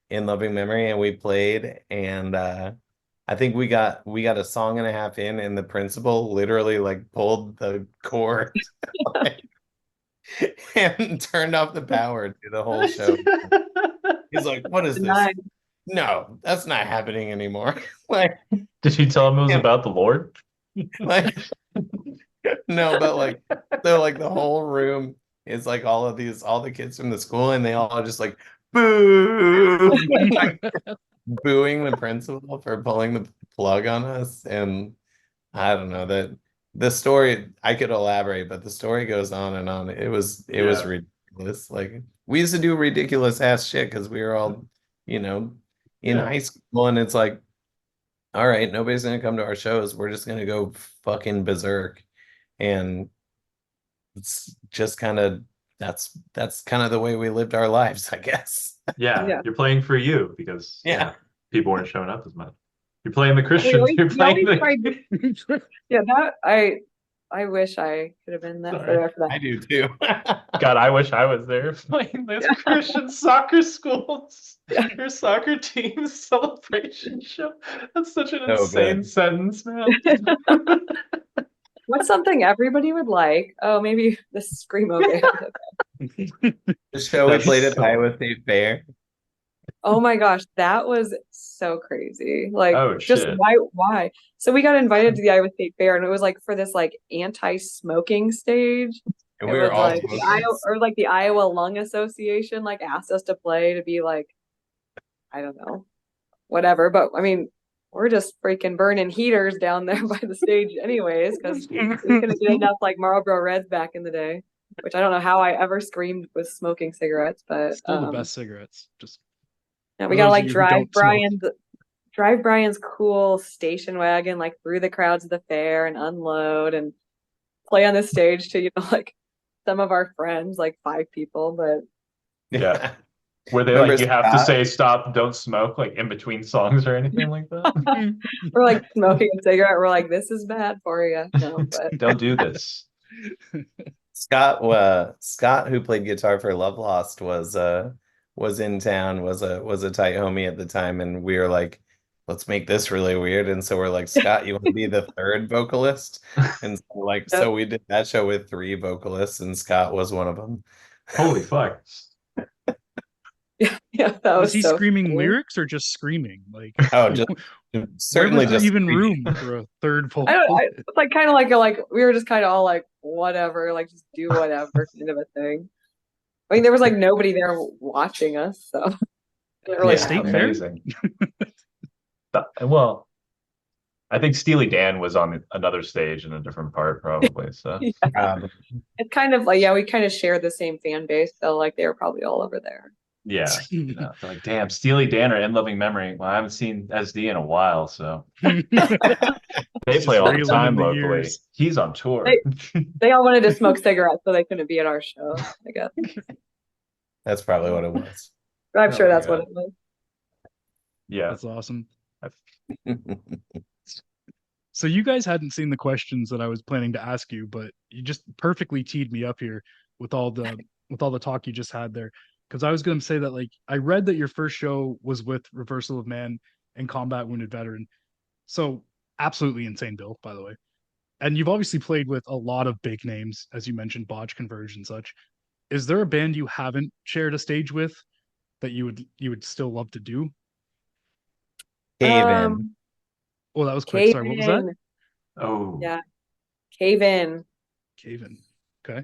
In Loving Memory, and we played, and I think we got a song and a half in, and the principal literally like pulled the cord and turned off the power to the whole show. He's like, what is this? Nice. No, that's not happening anymore. Like, Did you tell him it was about the Lord? like no, but like so like the whole room is like all the kids from the school, and they all just like boo, like, booing the principal for pulling the plug on us. And I don't know that the story, I could elaborate, but the story goes on and on. It was ridiculous. Like we used to do ridiculous ass shit because we were all, in high school, and it's like, all right, nobody's gonna come to our shows. We're just gonna go fucking berserk. And it's just kind of that's kind of the way we lived our lives, I guess. Yeah, you're playing for you because people weren't showing up as much. You're playing the Christians. We You're playing Yeah, that I wish I could have been there for that. I do too. God, I wish I was there playing this Christian soccer schools. Your soccer team's celebration show. That's such an insane sentence, man. What's something everybody would like? Oh, maybe the screamo band. The show we played at the Iowa State Fair. Oh my gosh, that was so crazy. Like, just shit. why? So we got invited to the Iowa State Fair, and it was like for this like anti-smoking stage. And it we was were all like the Iowa Lung Association like asked us to play to be like, I don't know, whatever. But I mean, we're just freaking burning heaters down there by the stage anyways, because we couldn't get enough like Marlboro Reds back in the day, which I don't know how I ever screamed with smoking cigarettes, but still the best cigarettes. Just yeah, we gotta like drive Brian's cool station wagon like through the crowds of the fair and unload and play on the stage to like some of our friends, like 5 people. But yeah, were they like, you have to say stop, don't smoke, like in between songs or anything like that? We're like smoking a cigarette. We're like, this is bad for you. No, but don't do this. Scott, who played guitar for Love Lost, was in town, was a tight homie at the time, and we were like, let's make this really weird. And so we're like, Scott, you want to be the third vocalist? And so so we did that show with 3 vocalists, and Scott was one of them. Holy fuck. Yeah, that Was was he so screaming funny. lyrics or just screaming? Like, Oh, just where certainly was there just even screaming. room for a third I don't vocal? it's like kind of like we were just kind of all like whatever, like just do whatever kind of a thing. I mean, there was like nobody there watching us, so it didn't really The Yeah, state matter. fair? amazing. Well, I think Steely Dan was on another stage in a different part, probably. So Yeah. It's kind of like, yeah, we kind of share the same fan base, so like they were probably all over there. yeah, they're like, damn, Steely Dan or In Loving Memory. Well, I haven't seen SD in a while, so they Just play all the reeling in time the locally. years. He's on tour. They all wanted to smoke cigarettes, so they couldn't be at our show, I guess. That's probably what it was. I'm Oh sure my that's what God. it was. Yeah. That's awesome. I've- So you guys hadn't seen the questions that I was planning to ask you, but you just perfectly teed me up here with all the talk you just had there. Because I was going to say that, like, I read that your first show was with Reversal of Man and Combat Wounded Veteran. So absolutely insane bill, by the way. And you've obviously played with a lot of big names, as you mentioned, Botch, Converge, and such. Is there a band you haven't shared a stage with that you would still love to do? Cave in. Oh, that was quick. Cave Sorry, what was that? In. Oh, Yeah, Cave In. Cave In. Okay.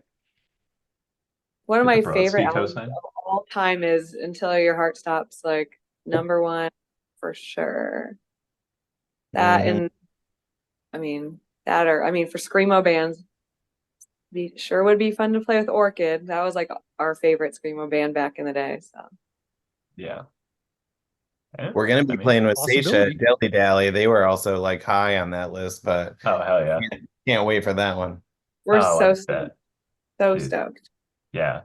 One of Get the my favorite Brodsky albums cosign. of all time is Until Your Heart Stops, like #1 for sure. That Mhm. and I mean for screamo bands, would be fun to play with Orchid. That was like our favorite screamo band back in the day. So Yeah. We're gonna be playing with Seisha Possibility. at Dilly Dally. They were also like high on that list, but Oh, hell yeah. can't wait for that one. we're Oh, so I stoked. bet. So Dude. stoked. Yeah.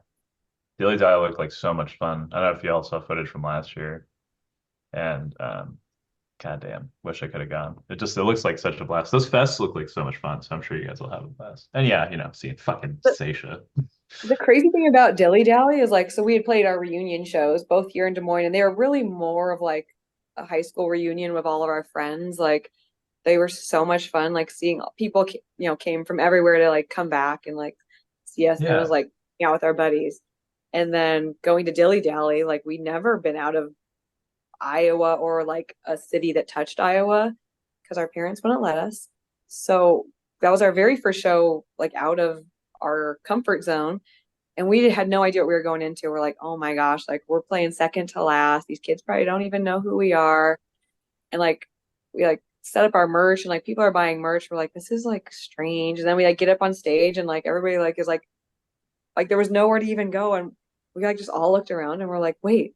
Dilly Dally looked like so much fun. I don't know if you all saw footage from last year. And goddamn, wish I could have gone. It looks like such a blast. Those fests look like so much fun, so I'm sure you guys will have a blast. And yeah, seeing fucking Seisha. The crazy thing about Dilly Dally is like, so we had played our reunion shows both here in Des Moines, and they were really more of like a high school reunion with all of our friends. Like they were so much fun, like seeing people, came from everywhere to like come back and like see us. And it Yeah. was like, with our buddies. And then going to Dilly Dally, like we'd never been out of Iowa or like a city that touched Iowa because our parents wouldn't let us. So that was our very first show, like out of our comfort zone. And we had no idea what we were going into. We're like, oh my gosh, like we're playing second to last. These kids probably don't even know who we are. And like we like set up our merch and like people are buying merch. We're like, this is like strange. And then we like get up on stage and like everybody like is like there was nowhere to even go. And we like just all looked around and we're like, wait,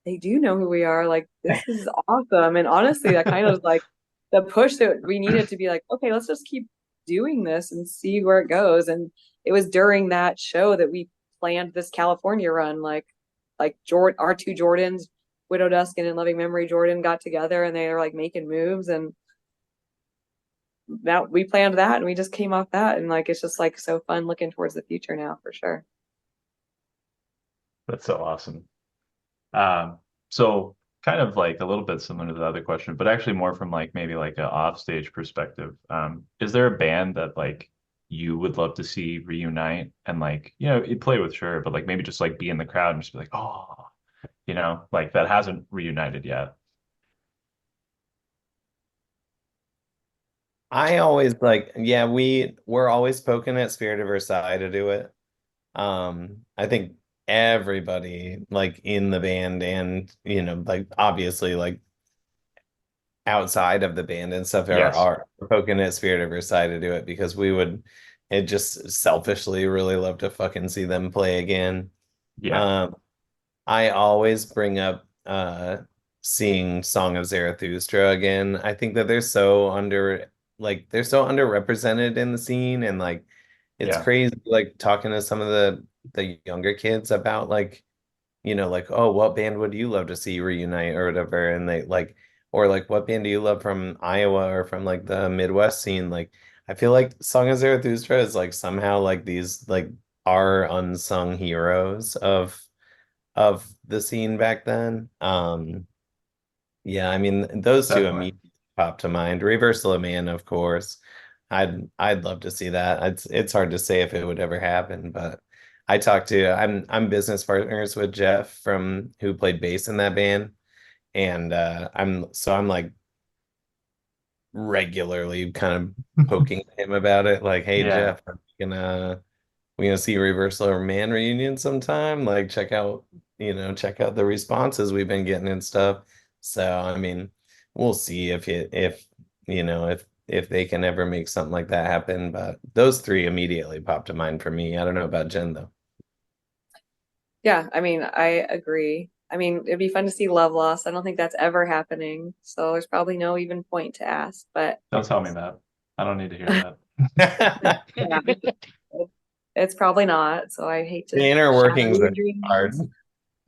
they do know who we are. Like this is awesome. And honestly, that kind of like the push that we needed to be like, okay, let's just keep doing this and see where it goes. And it was during that show that we planned this California run. Like our two Jordans, Widow Dusk and In Loving Memory Jordan got together and they were like making moves, and now we planned that and we just came off that, and like it's just like so fun looking towards the future now for sure. That's so awesome. So kind of like a little bit similar to the other question, but actually more from like maybe like an offstage perspective. Is there a band that like you would love to see reunite and like, you play with sure, but like maybe just like be in the crowd and just be like, oh, like that hasn't reunited yet. I always we're always poking at Spirit of Versailles to do it. I think everybody like in the band and like obviously like outside of the band and stuff Yes. are poking at Spirit of Versailles to do it because we would just selfishly really love to fucking see them play again. Yeah. I always bring up seeing Song of Zarathustra again. I think that they're so underrepresented in the scene, and like it's Yeah. crazy like talking to some of the younger kids about like like, oh, what band would you love to see reunite or whatever, and they like, or like what band do you love from Iowa or from like the Midwest scene. Like I feel like Song of Zarathustra is like somehow like these like are unsung heroes of the scene back then. Yeah, I mean those two Definitely. immediately pop to mind. Reversal of Man, of course. I'd love to see that. It's hard to say if it would ever happen, but I'm business partners with Jeff from who played bass in that band, and I'm like regularly kind of poking him about it, like, hey Yeah. Jeff, are we gonna see Reversal or Man reunion sometime? Like, check out the responses we've been getting and stuff. So I mean, we'll see if they can ever make something like that happen. But those three immediately popped to mind for me. I don't know about Jen though. Yeah, I mean, I agree. I mean, it'd be fun to see Love Lost. I don't think that's ever happening, so there's probably no even point to ask. But Don't tell me that. I don't need to hear that. yeah, it's probably not. So I hate to The inner shatter workings your are dreams. hard,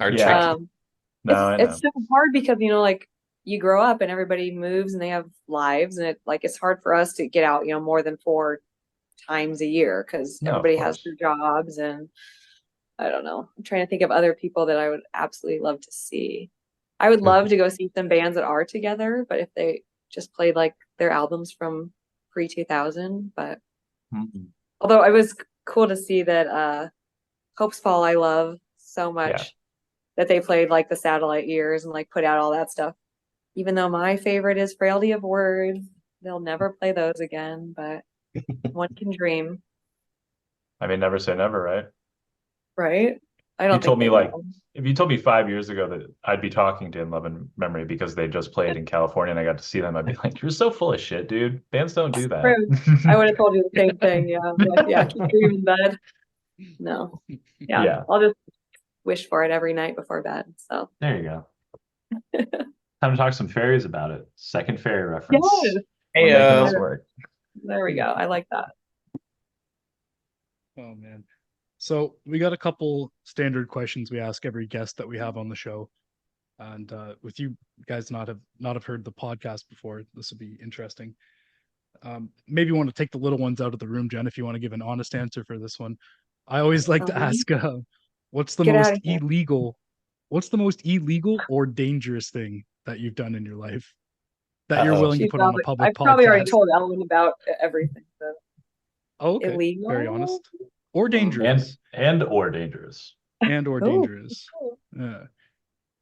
are Yeah. tricky. No, I know. It's so hard because like you grow up and everybody moves and they have lives, and it's hard for us to get out more than 4 times a year because No, of everybody has course. their jobs. And I don't know. I'm trying to think of other people that I would absolutely love to see. I would love to go see some bands that are together, but if they just played like their albums from pre-2000. But Mhm. although it was cool to see that Hope's Fall I love so much Yeah. that they played like the Satellite Years and like put out all that stuff. Even though my favorite is Frailty of Words, they'll never play those again, but one can dream, I mean, never say never, right? right? I You don't told think me they like will. if you told me 5 years ago that I'd be talking to In Love and Memory because they just played in California and I got to see them, I'd be like, "You're so full of shit, dude. Bands don't do that." True. I would have told you the same thing. Yeah. Like, yeah, keep dreaming, bud. No. Yeah. Yeah, I'll just wish for it every night before bed. So there you go. Time to talk some fairies about it. Second fairy yes, reference. We're Hey, making this work. there we go. I like that. Oh man. So we got a couple standard questions we ask every guest that we have on the show. And with you guys not have heard the podcast before, this will be interesting. Maybe you want to take the little ones out of the room, Jen, if you want to give an honest answer for this one. I always like to ask, what's the Get out most of here. illegal or dangerous thing that you've done in your life that you're Uh-oh. willing to put on a public I've probably already podcast? told Ellen about everything. So Oh, okay. illegal. Very honest. Or dangerous. And or dangerous. Or Oh. dangerous. Yeah.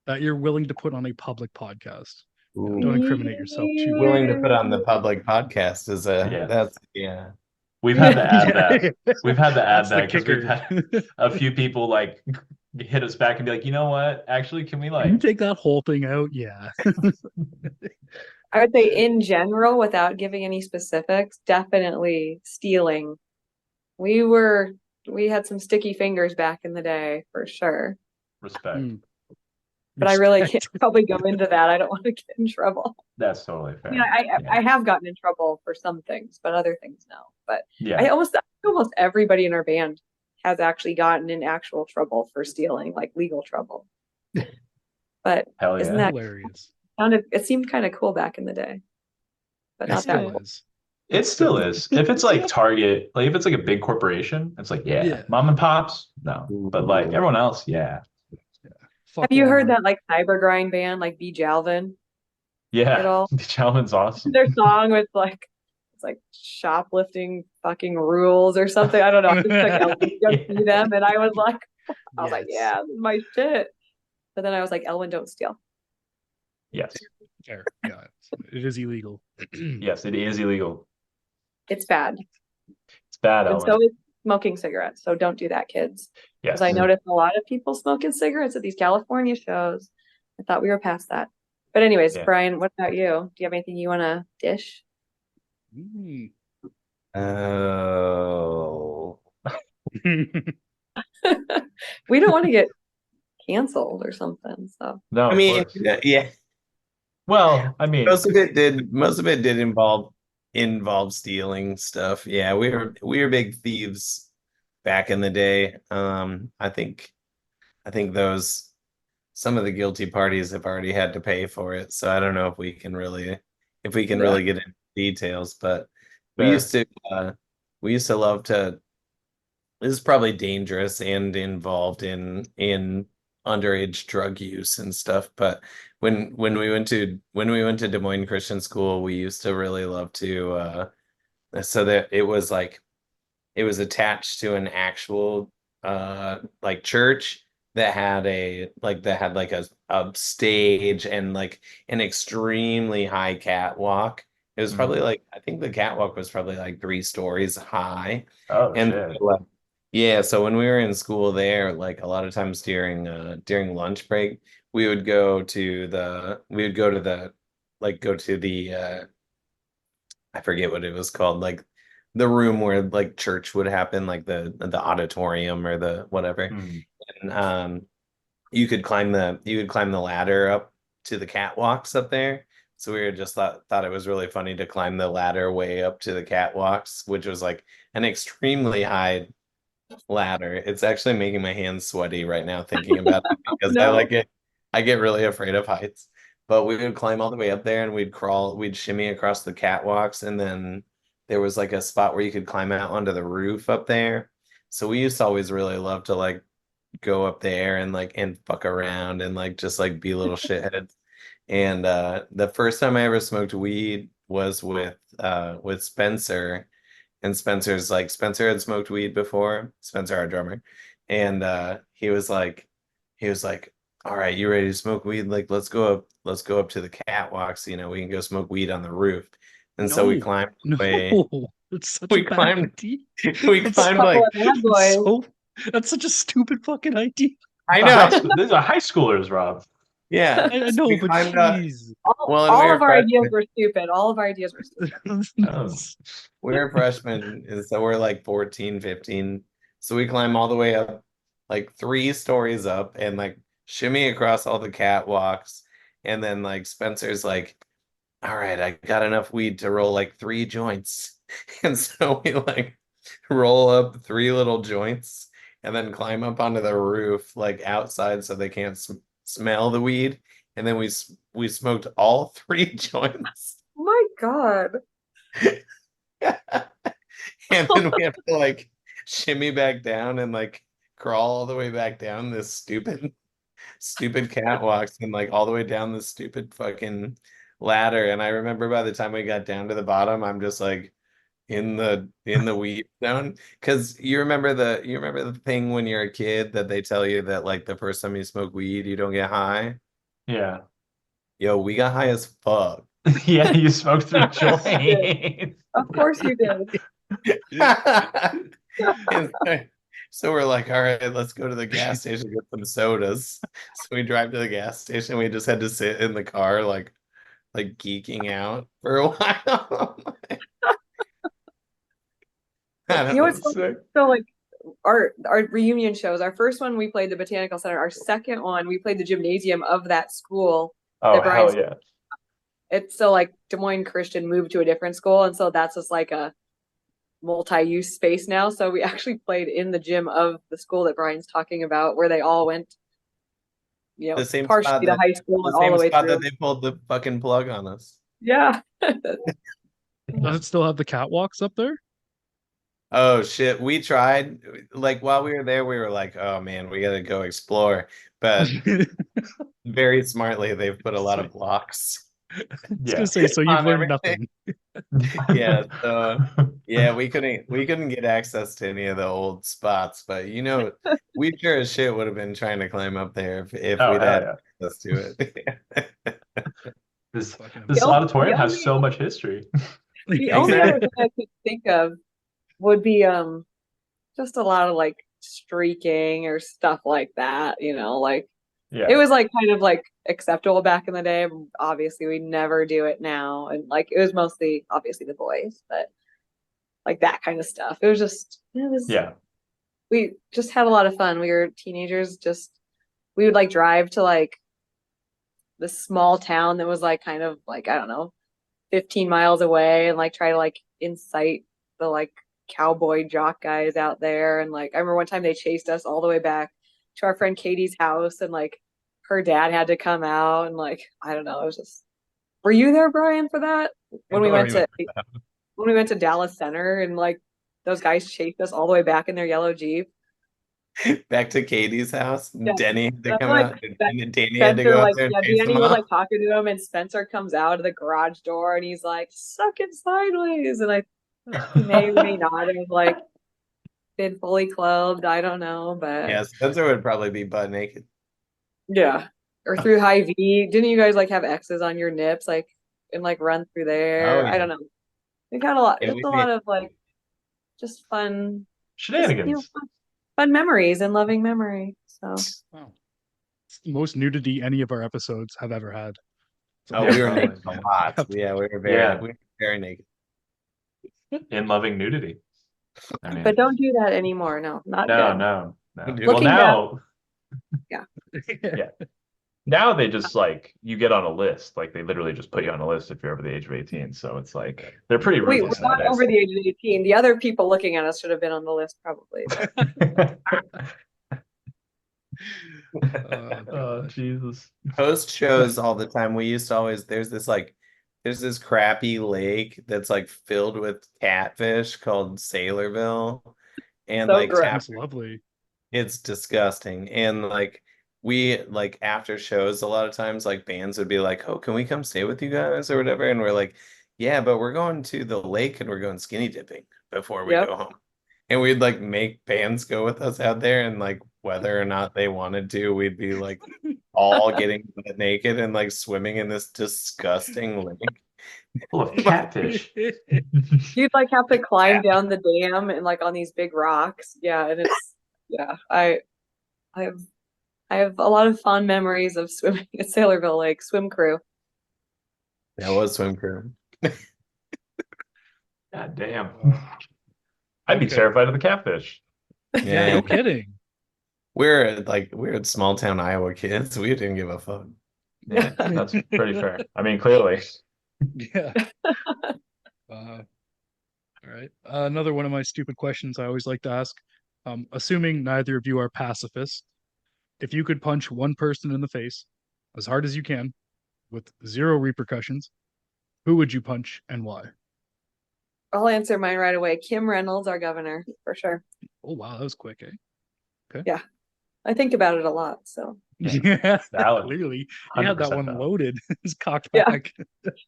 That you're willing to put on a public podcast. Ooh. Don't incriminate yourself too Willing to put on the public podcast is Yeah. that's yeah. We've had to add that. We've had to add That's the that because we've kicker. had a few people like hit us back and be like, you know what? Actually, can we Can you like take that whole thing out? Yeah. I would say in general, without giving any specifics, definitely stealing. We had some sticky fingers back in the day for sure. respect? Mm. But I really can't Respect. probably go into that. I don't want to get in trouble. That's totally fair. Yeah, I have gotten in trouble for some things, but other things no. But Yeah. I think almost everybody in our band has actually gotten in actual trouble for stealing, like legal trouble. But Hell isn't yeah. that Hilarious. it seemed kind of cool back in the day, but It not that still cool. is. It still is. If it's like Target, like if it's like a big corporation, it's like, yeah. Yeah. Mom and pops, no. But like everyone else, yeah. Fuck Have you heard Walmart. that like cyber grind band like B Jalvin Yeah. at all? The Chalman's awesome. Their song was like it's like shoplifting fucking rules or something. I don't know. I just took Ellen to go see them, and I was like, Yes. yeah, this is my shit. But then I was like, Elwin, don't steal. Yes. Fair. Yeah. It is illegal. Yes, it is illegal. It's bad. It's bad, And Ellen. so is smoking cigarettes. So don't do that, kids. Yes. Because I noticed a lot of people smoking cigarettes at these California shows. I thought we were past that. But anyways, Yeah. Brian, what about you? Do you have anything you want to dish? Mm. Oh. We don't want to get canceled or something. So No, I of mean, course. yeah. Well, I mean, Most of it did involve stealing stuff. Yeah, we were big thieves back in the day. I think those some of the guilty parties have already had to pay for it. So I don't know if we can really get into details, but we Fair. used to love to. This is probably dangerous and involved in underage drug use and stuff. But when we went to Des Moines Christian School, we used to really love to so that it was attached to an actual like church that had a stage and like an extremely high catwalk. It was probably like, I think the catwalk was probably like 3 stories high. Oh And shit. so, like, yeah, so when we were in school there, like a lot of times during lunch break, we would go to the I forget what it was called, like the room where like church would happen, like the auditorium or the whatever. Mm. And you could climb the ladder up to the catwalks up there. So we were just thought it was really funny to climb the ladder way up to the catwalks, which was like an extremely high ladder. It's actually making my hands sweaty right now thinking about it because No. I get really afraid of heights. But we would climb all the way up there and we'd shimmy across the catwalks, and then there was like a spot where you could climb out onto the roof up there. So we used to always really love to like go up there and fuck around and like just like be little shitheads. And the first time I ever smoked weed was with Spencer. And Spencer had smoked weed before, Spencer, our drummer. And he was like, all right, you ready to smoke weed? Like, let's go up to the catwalks, we can go smoke weed on the roof. And so we No, climbed no, way, it's such we a bad climbed, idea. we That's climbed Couple like, of bad boys. so that's such a stupid fucking idea. I The high know, school, these are high schoolers, Rob. yeah. I So know, we but climbed up. jeez. Well, and we All were of our ideas freshmen. were stupid. All of our ideas were stupid. Oh. We were freshmen, and so we're like 14, 15. So we climb all the way up, like 3 stories up, and like shimmy across all the catwalks. And then like Spencer's like, all right, I got enough weed to roll like 3 joints. And so we like roll up 3 little joints and then climb up onto the roof, like outside so they can't smell the weed. And then we smoked all 3 joints. Oh my God. And then we have to like shimmy back down and like crawl all the way back down this stupid catwalks and like all the way down this stupid fucking ladder. And I remember by the time we got down to the bottom, I'm just like in the weed zone. Because you remember the thing when you're a kid that they tell you that like the first time you smoke weed, you don't get high. Yeah. Yo, we got high as fuck. Yeah, you smoked through Of course you did. joints. Of course you did. And so we're like, all right, let's go to the gas station, get some sodas. So we drive to the gas station. We just had to sit in the car, like geeking out for a while. I don't You know know. what's funny? So like our reunion shows, our first one we played the Botanical Center. Our second one we played the gymnasium of that school. Oh, that Brian's hell yeah. It's so like Des Moines Christian moved to a different school, and so that's just like a multi-use space now. So we actually played in the gym of the school that Brian's talking about, where they all went, The same partially spot to that high school the and all same the way spot through. that they pulled the fucking plug on us. Yeah. Does it still have the catwalks up there? Oh shit, we tried. Like while we were there, we were like, oh man, we gotta go explore. But very smartly, they've put a lot of blocks I was Yeah. gonna say, so you've on learned everything. nothing. Yeah, so yeah, we couldn't get access to any of the old spots, but we sure as shit would have been trying to climb up there if Oh, we'd hell had yeah. access to it. This Fucking this The only- auditorium the has only- so much history. The only other thing I could think of would be just a lot of like streaking or stuff like that, like Yeah. it was like kind of like acceptable back in the day. Obviously, we never do it now, and like it was mostly obviously the boys, but like that kind of stuff. It was Yeah. we just had a lot of fun. We were teenagers, we would like drive to like this small town that was like kind of like, I don't know, 15 miles away, and like try to like incite the like cowboy jock guys out there. And like I remember one time they chased us all the way back to our friend Katie's house, and like her dad had to come out, and like I don't know, it was just. Were you there, Brian, for that? When we went to Dallas Center, and like those guys chased us all the way back in their yellow Jeep. Back to Katie's house. Yeah. Denny had to That's come like out. Danny had to Spencer, go out like, there and yeah, chase Danny them was off. like talking to him, and Spencer comes out of the garage door and he's like, suck it sideways. And he may or may not have like been fully clothed. I don't know, but Yeah, Spencer would probably be butt naked. yeah. Or through high V. Didn't you guys like have X's on your nips, like and like run through Oh there? I yeah. don't know. We've had a lot. Yeah, It's a lot of like just fun, Shenanigans. fun memories and loving memory. So Wow. It's the most nudity any of our episodes have ever had. So, Oh, Yeah, we were probably. naked a lot. Yeah, we were Yeah. very naked. In loving nudity. I mean, but don't do that anymore. No, not no, good. no, no. Dude. Well, Looking back, now, yeah. yeah. Now they just like you get on a list. Like they literally just put you on a list if you're over the age of 18. So it's like they're pretty We're ruthless not nowadays. over the age of 18. The other people looking at us should have been on the list probably. Oh, Jesus. Post shows all the time. We used to always there's this crappy lake that's like filled with catfish called Sailorville. And So like gross. That's lovely. it's disgusting. And like we like after shows a lot of times like bands would be like, "Oh, can we come stay with you guys or whatever?" And we're like, "Yeah, but we're going to the lake and we're going skinny dipping before we Yep. go home." And we'd like make bands go with us out there and like whether or not they wanted to, we'd be like all getting naked and like swimming in this disgusting lake. Full of catfish. You'd like have to climb down the dam and like on these big rocks. Yeah, and it's I have a lot of fond memories of swimming at Sailorville Lake swim crew. That was swim crew. God damn. I'd be Okay. terrified of the catfish. Yeah, no kidding. We're small town Iowa kids. We didn't give a fuck. Yeah, that's pretty fair. I mean, clearly. Yeah. All right. Another one of my stupid questions I always like to ask. Assuming neither of you are pacifists, if you could punch one person in the face as hard as you can with zero repercussions, who would you punch and why? I'll answer mine right away. Kim Reynolds, our governor, for sure. Oh, wow. That was quick, eh? I think about it a lot. So Yeah, Valid. clearly. You had that 100% one valid. loaded. It's cocked Yeah. back.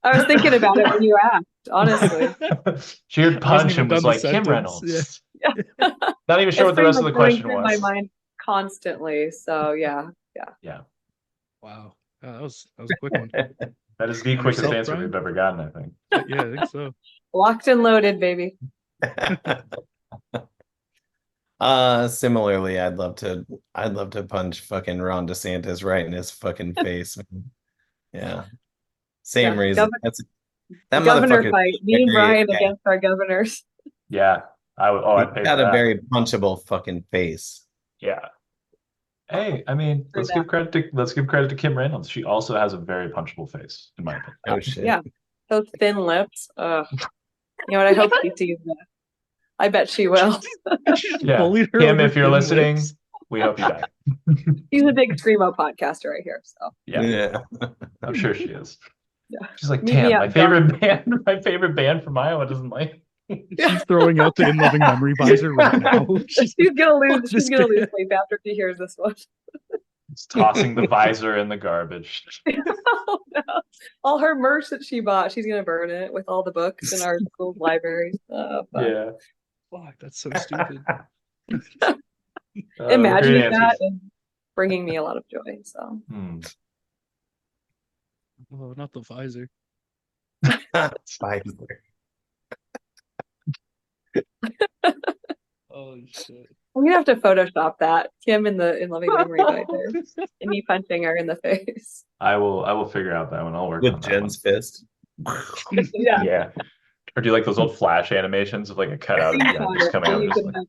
I was thinking about it when you asked, honestly. She heard punch even and was done the like, Kim sentence. Reynolds. Yeah. Not even sure what the rest of the question in my was. mind constantly. So yeah. Yeah. Wow. That was a quick one. That is the And quickest yourself, answer Brian? we've ever gotten, I think. Yeah, I think so. Locked and loaded, baby. Similarly, I'd love to punch fucking Ron DeSantis right in his fucking face. Man. Yeah. Same Yeah, reason. That Governor motherfucker fight. Me and very- Brian against our governors. Yeah. I'd pay for got a that. very punchable fucking face. Yeah. Hey, I mean, For let's that. give credit to Kim Reynolds. She also has a very punchable face, in my opinion. Oh shit. Yeah. Those thin lips. Ugh. You know what? I hope she sees that. I bet she will. Yeah. Bullied her Kim, over if you're thin listening, lips. we hope you die. She's a big screamo podcaster right here. So Yeah, I'm sure she is. yeah. She's like, Meet me damn, up, my favorite band from Iowa doesn't like. She's throwing out the in loving memory visor right now. She's gonna lose Just sleep kidding. after she hears this one. It's tossing the visor in the garbage. Oh, no. All her merch that she bought, she's gonna burn it with all the books in our school library. But Yeah. Fuck, that's so stupid. imagining great that answers. and bringing me a lot of joy. So Hmm. Oh, not the visor. Visor. Oh shit. I'm gonna have to Photoshop that Kim in loving memory visor and me punching her in the face. I will figure out that one. I'll work on With that Jen's fist. Yeah. one. Yeah. Or do you like those old flash animations of like a cutout of Jen just coming out? You Just can like, have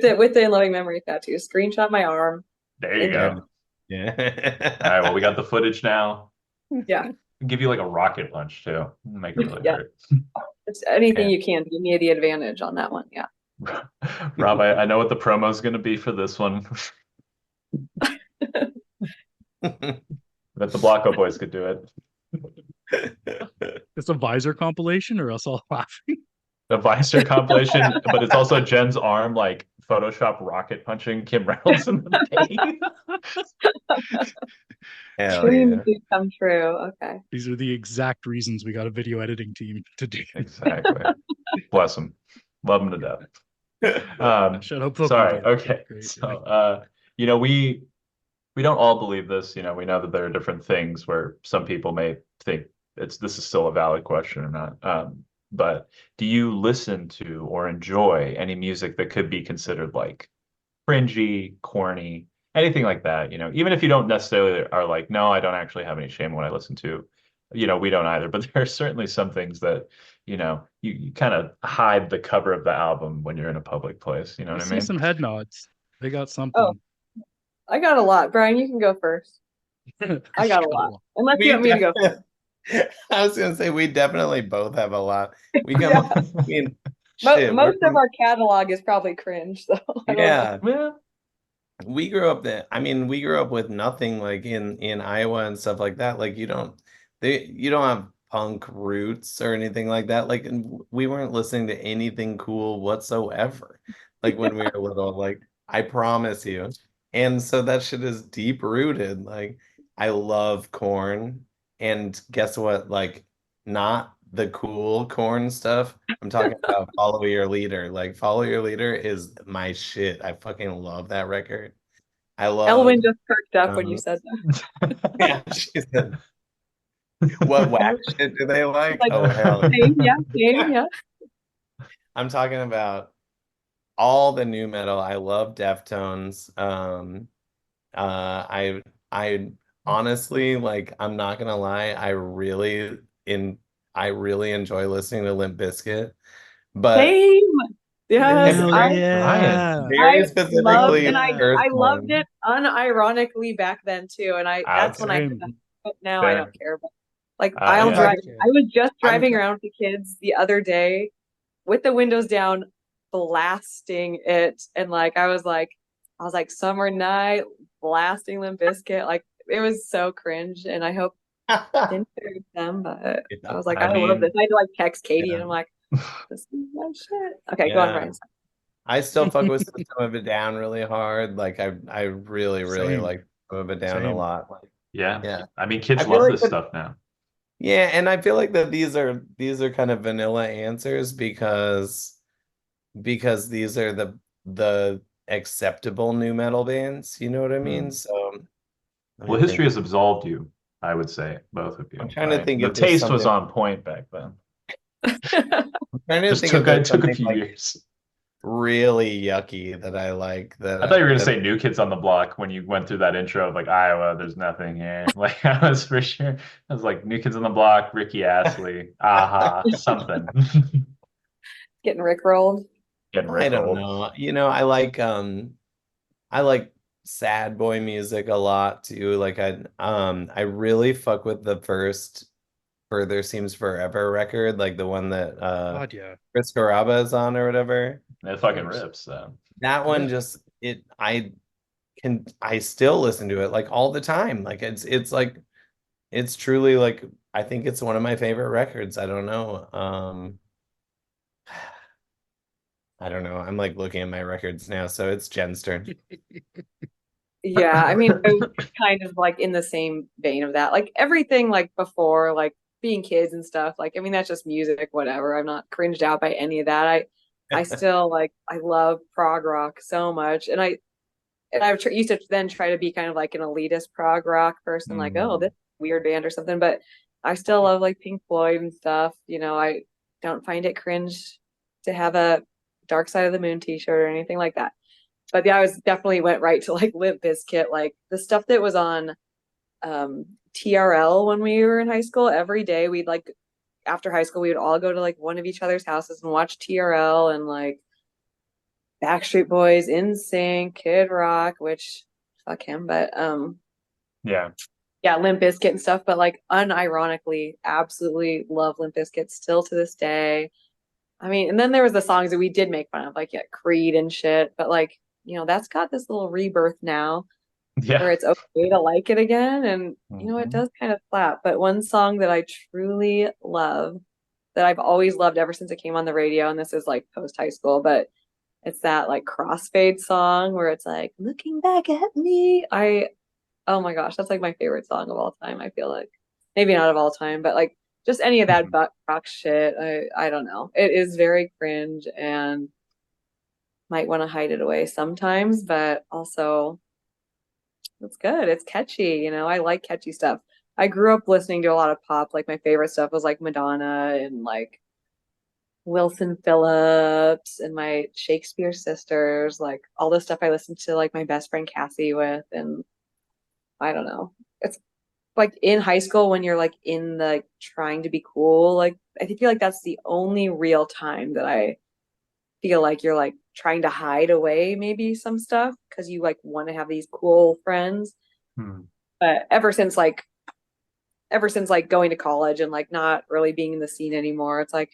it. With the in loving memory tattoo. Screenshot my arm. there you go. Yeah. All right, well, we got the footage now. Yeah. Give you like a rocket punch too. Make it really Yeah. hurt. It's anything Yeah. you can to give me the advantage on that one. Yeah. Rob, I know what the promo is going to be for this one. But the Blocko boys could do it. It's a visor compilation, or else I'll laughing. The visor compilation, but it's also Jen's arm like Photoshop rocket punching Kim Reynolds in the face. Hell Dreams yeah. do come true. Okay. These are the exact reasons we got a video editing team to do. Exactly. Bless him. Love him to death. Should hope they'll Sorry. be there. Okay. Great. So, we don't all believe this. We know that there are different things where some people may think this is still a valid question or not. But do you listen to or enjoy any music that could be considered like cringy, corny, anything like that? Even if you don't necessarily are like, no, I don't actually have any shame when I listen to, we don't either. But there are certainly some things that, you kind of hide the cover of the album when you're in a public place. You know I what I see mean? some head nods. They got Oh, something. I got a lot. Brian, you can go first. I got a lot. Unless you We want me to go first. I was gonna say we definitely both have a lot. We come Yeah. up, I mean, shit, we're Most of from, our catalog is probably cringe, so I don't know. yeah. Yeah. We grew up we grew up with nothing like in Iowa and stuff like that. Like you don't have punk roots or anything like that. Like we weren't listening to anything cool whatsoever. Like when we were little, like I promise you. And so that shit is deep rooted. Like I love corn. And guess what? Like not the cool corn stuff. I'm talking about Follow Your Leader. Like Follow Your Leader is my shit. I fucking love that record. I love Elwin just perked up when you um, said that. yeah, she said, what whack shit do they like? Like, Oh hell. same, yeah. I'm talking about all the new metal. I love Deftones. I honestly like I'm not gonna lie, I really enjoy listening to Limp Bizkit, but Same. Yes, it's Hell I yeah. very I loved specifically and Yeah. I loved Earthworm. it unironically back then too. And that's when I did Same. that. But now I Fair. don't care. But like I'm I'll Yeah. drive. talking I was just I'm driving around with the kids the other day with the windows down, blasting it. And like I was like summer night, blasting Limp Bizkit. Like it was so cringe. And I hope it didn't hurt them, but I was like, I I love this. mean, I had to like text Katie and Yeah. I'm like, this is my shit. Okay, go on, Yeah. Brian. I still fuck with System of a Down really hard. Like I really, really Same. like System of a Down a Same. lot. Like, yeah. yeah. I mean, I kids feel love like this that, stuff now. yeah, and I feel like that these are kind of vanilla answers because these are the acceptable new metal bands, you know what I mean? Hmm. So let Well, me think. history has absolved you, I would say, both of I'm you, trying to right? think The if there's taste was something on point back then. I'm trying to Just think if took I there's took a something few like years. really yucky that I like I thought you were gonna that say New Kids on the Block when you went through that intro of like Iowa, there's nothing here. Like I was for sure. I was like New Kids on the Block, Ricky Astley, aha, something. Getting rickrolled. Getting I don't rickrolled. know. You know, I like sad boy music a lot too. Like I really fuck with the first Further Seems Forever record, like the one that God, yeah. Chris Carrabba is on or whatever. It fucking Course. rips. So. That Yeah. one just I still listen to it like all the time. Like it's like it's truly like I think it's one of my favorite records. I don't know. I don't know. I'm like looking at my records now, so it's Jen's turn. Yeah, I mean, I was kind of like in the same vein of that. Like everything like before, like being kids and stuff. Like, I mean, that's just music, whatever. I'm not cringed out by any of that. I still like I love prog rock so much. And I used to then try to be kind of like an elitist prog rock person, like, oh, this weird band or something. But I still love like Pink Floyd and stuff. I don't find it cringe to have a Dark Side of the Moon t-shirt or anything like that. But yeah, I was definitely went right to like Limp Bizkit, like the stuff that was on TRL when we were in high school. Every day we'd like after high school we would all go to like one of each other's houses and watch TRL and like Backstreet Boys, NSYNC, Kid Rock, which fuck him, but Yeah. yeah, Limp Bizkit and stuff. But like unironically, absolutely love Limp Bizkit still to this day. I mean, and then there was the songs that we did make fun of, like yeah, Creed and shit. But like, that's got this little rebirth now where Yeah. it's okay to like it again. And it Mhm. does kind of slap. But one song that I truly love, that I've always loved ever since it came on the radio, and this is like post high school, but it's that like crossfade song where it's like looking back at me. Oh my gosh, that's like my favorite song of all time. I feel like maybe not of all time, but like just any of that Mhm. butt rock shit. I don't know. It is very cringe, and might want to hide it away sometimes, but also it's good. It's catchy, you know. I like catchy stuff. I grew up listening to a lot of pop. Like my favorite stuff was like Madonna and like Wilson Phillips and my Shakespeare sisters, like all the stuff I listened to like my best friend Cassie with. And I don't know. It's like in high school when you're like in the like, trying to be cool. Like I feel like that's the only real time that I feel like you're like trying to hide away maybe some stuff because you like want to have these cool friends. But ever since like going to college and like not really being in the scene anymore, it's like,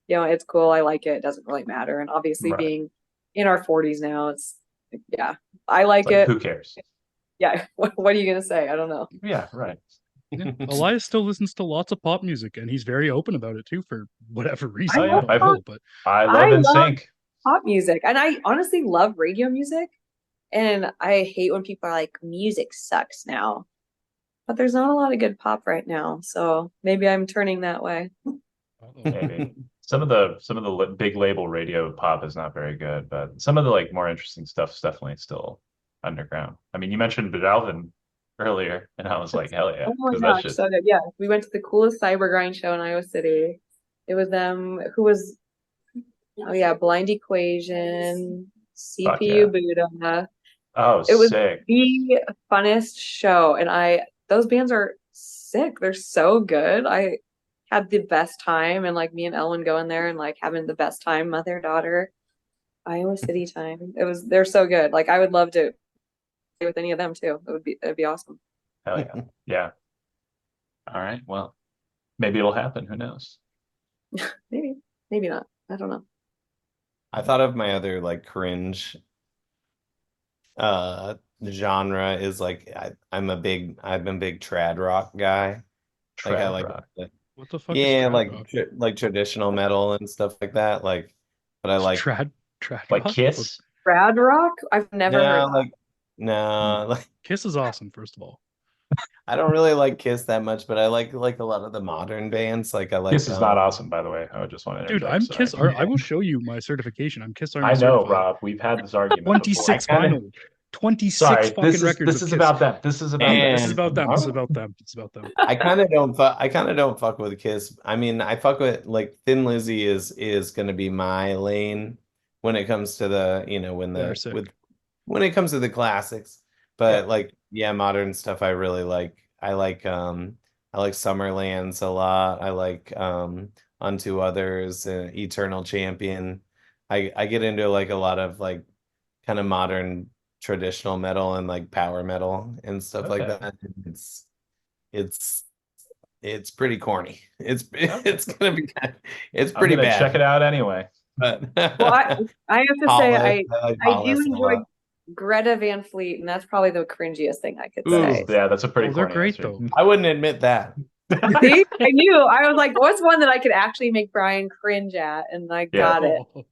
you know, it's cool. I like it. It doesn't really matter. And obviously Right. being in our 40s now, it's yeah, I like It's like, it. who cares? Yeah. What are you gonna say? I don't know. Yeah, right. Yeah. Elias still listens to lots of pop music, and he's very open about it too, for whatever reason. yeah. I don't know, but I love I love NSYNC. pop music, and I honestly love radio music. And I hate when people are like, music sucks now. But there's not a lot of good pop right now, so maybe I'm turning that way. Maybe some of the big label radio pop is not very good, but some of the like more interesting stuff is definitely still underground. I mean, you mentioned Bedalvin earlier, and I was like, hell yeah, Oh my 'cause gosh, that shit. so good. Yeah, we went to the coolest cyber grind show in Iowa City. It was them who was, oh yeah, Blind Equation, Fuck CPU yeah. Buddha. Oh, It was sick. the funnest show, and those bands are sick. They're so good. I had the best time, and like me and Ellen going there and like having the best time, mother daughter Iowa City time. They're so good. Like I would love to play with any of them too. It'd be awesome. Hell yeah. Yeah. All right. Well, maybe it'll happen. Who knows? Maybe, maybe not. I don't know. I thought of my other like cringe genre is like I'm a big trad rock guy. Like I Trad like rock. what the fuck yeah, is like trad rock? like traditional metal and stuff like that. Like, but I like Trad Like rock? Kiss? Brad Rock? I've never heard no, that. like no, like Kiss is awesome, first of all. I don't really like Kiss that much, but I like a lot of the modern bands. Like I like Kiss is not awesome, by the way. I would just want to Dude, interject. I'm Sorry. Kiss. I will show you my certification. I'm Kiss Army I know, certified. Rob. We've had this argument before. 26 I kinda- vinyl. 26 Sorry, fucking this records is of Kiss. about them. This is about Dude, them. this is about them. This is Alright. about them. It's about them. I kind of don't fuck with Kiss. I mean, I fuck with like Thin Lizzy is gonna be my lane when it comes to the, you know, They're sick. when it comes to the classics. But like yeah, modern stuff I really like. I like Summerlands a lot. I like Unto Others, Eternal Champion. I get into like a lot of like kind of modern traditional metal and like power metal and stuff like Okay. that. It's pretty corny. It's gonna be it's I'm pretty gonna bad. check it out anyway. But Well, I have to say Hollis, like I do Hollis a enjoy lot. Greta Van Fleet, and that's probably the cringiest thing I could Ooh. say. Yeah, that's a pretty Oh, they're corny great, answer. though. I wouldn't admit that. See, I knew. I was like, what's one that I could actually make Brian cringe at? And I got it. Oh.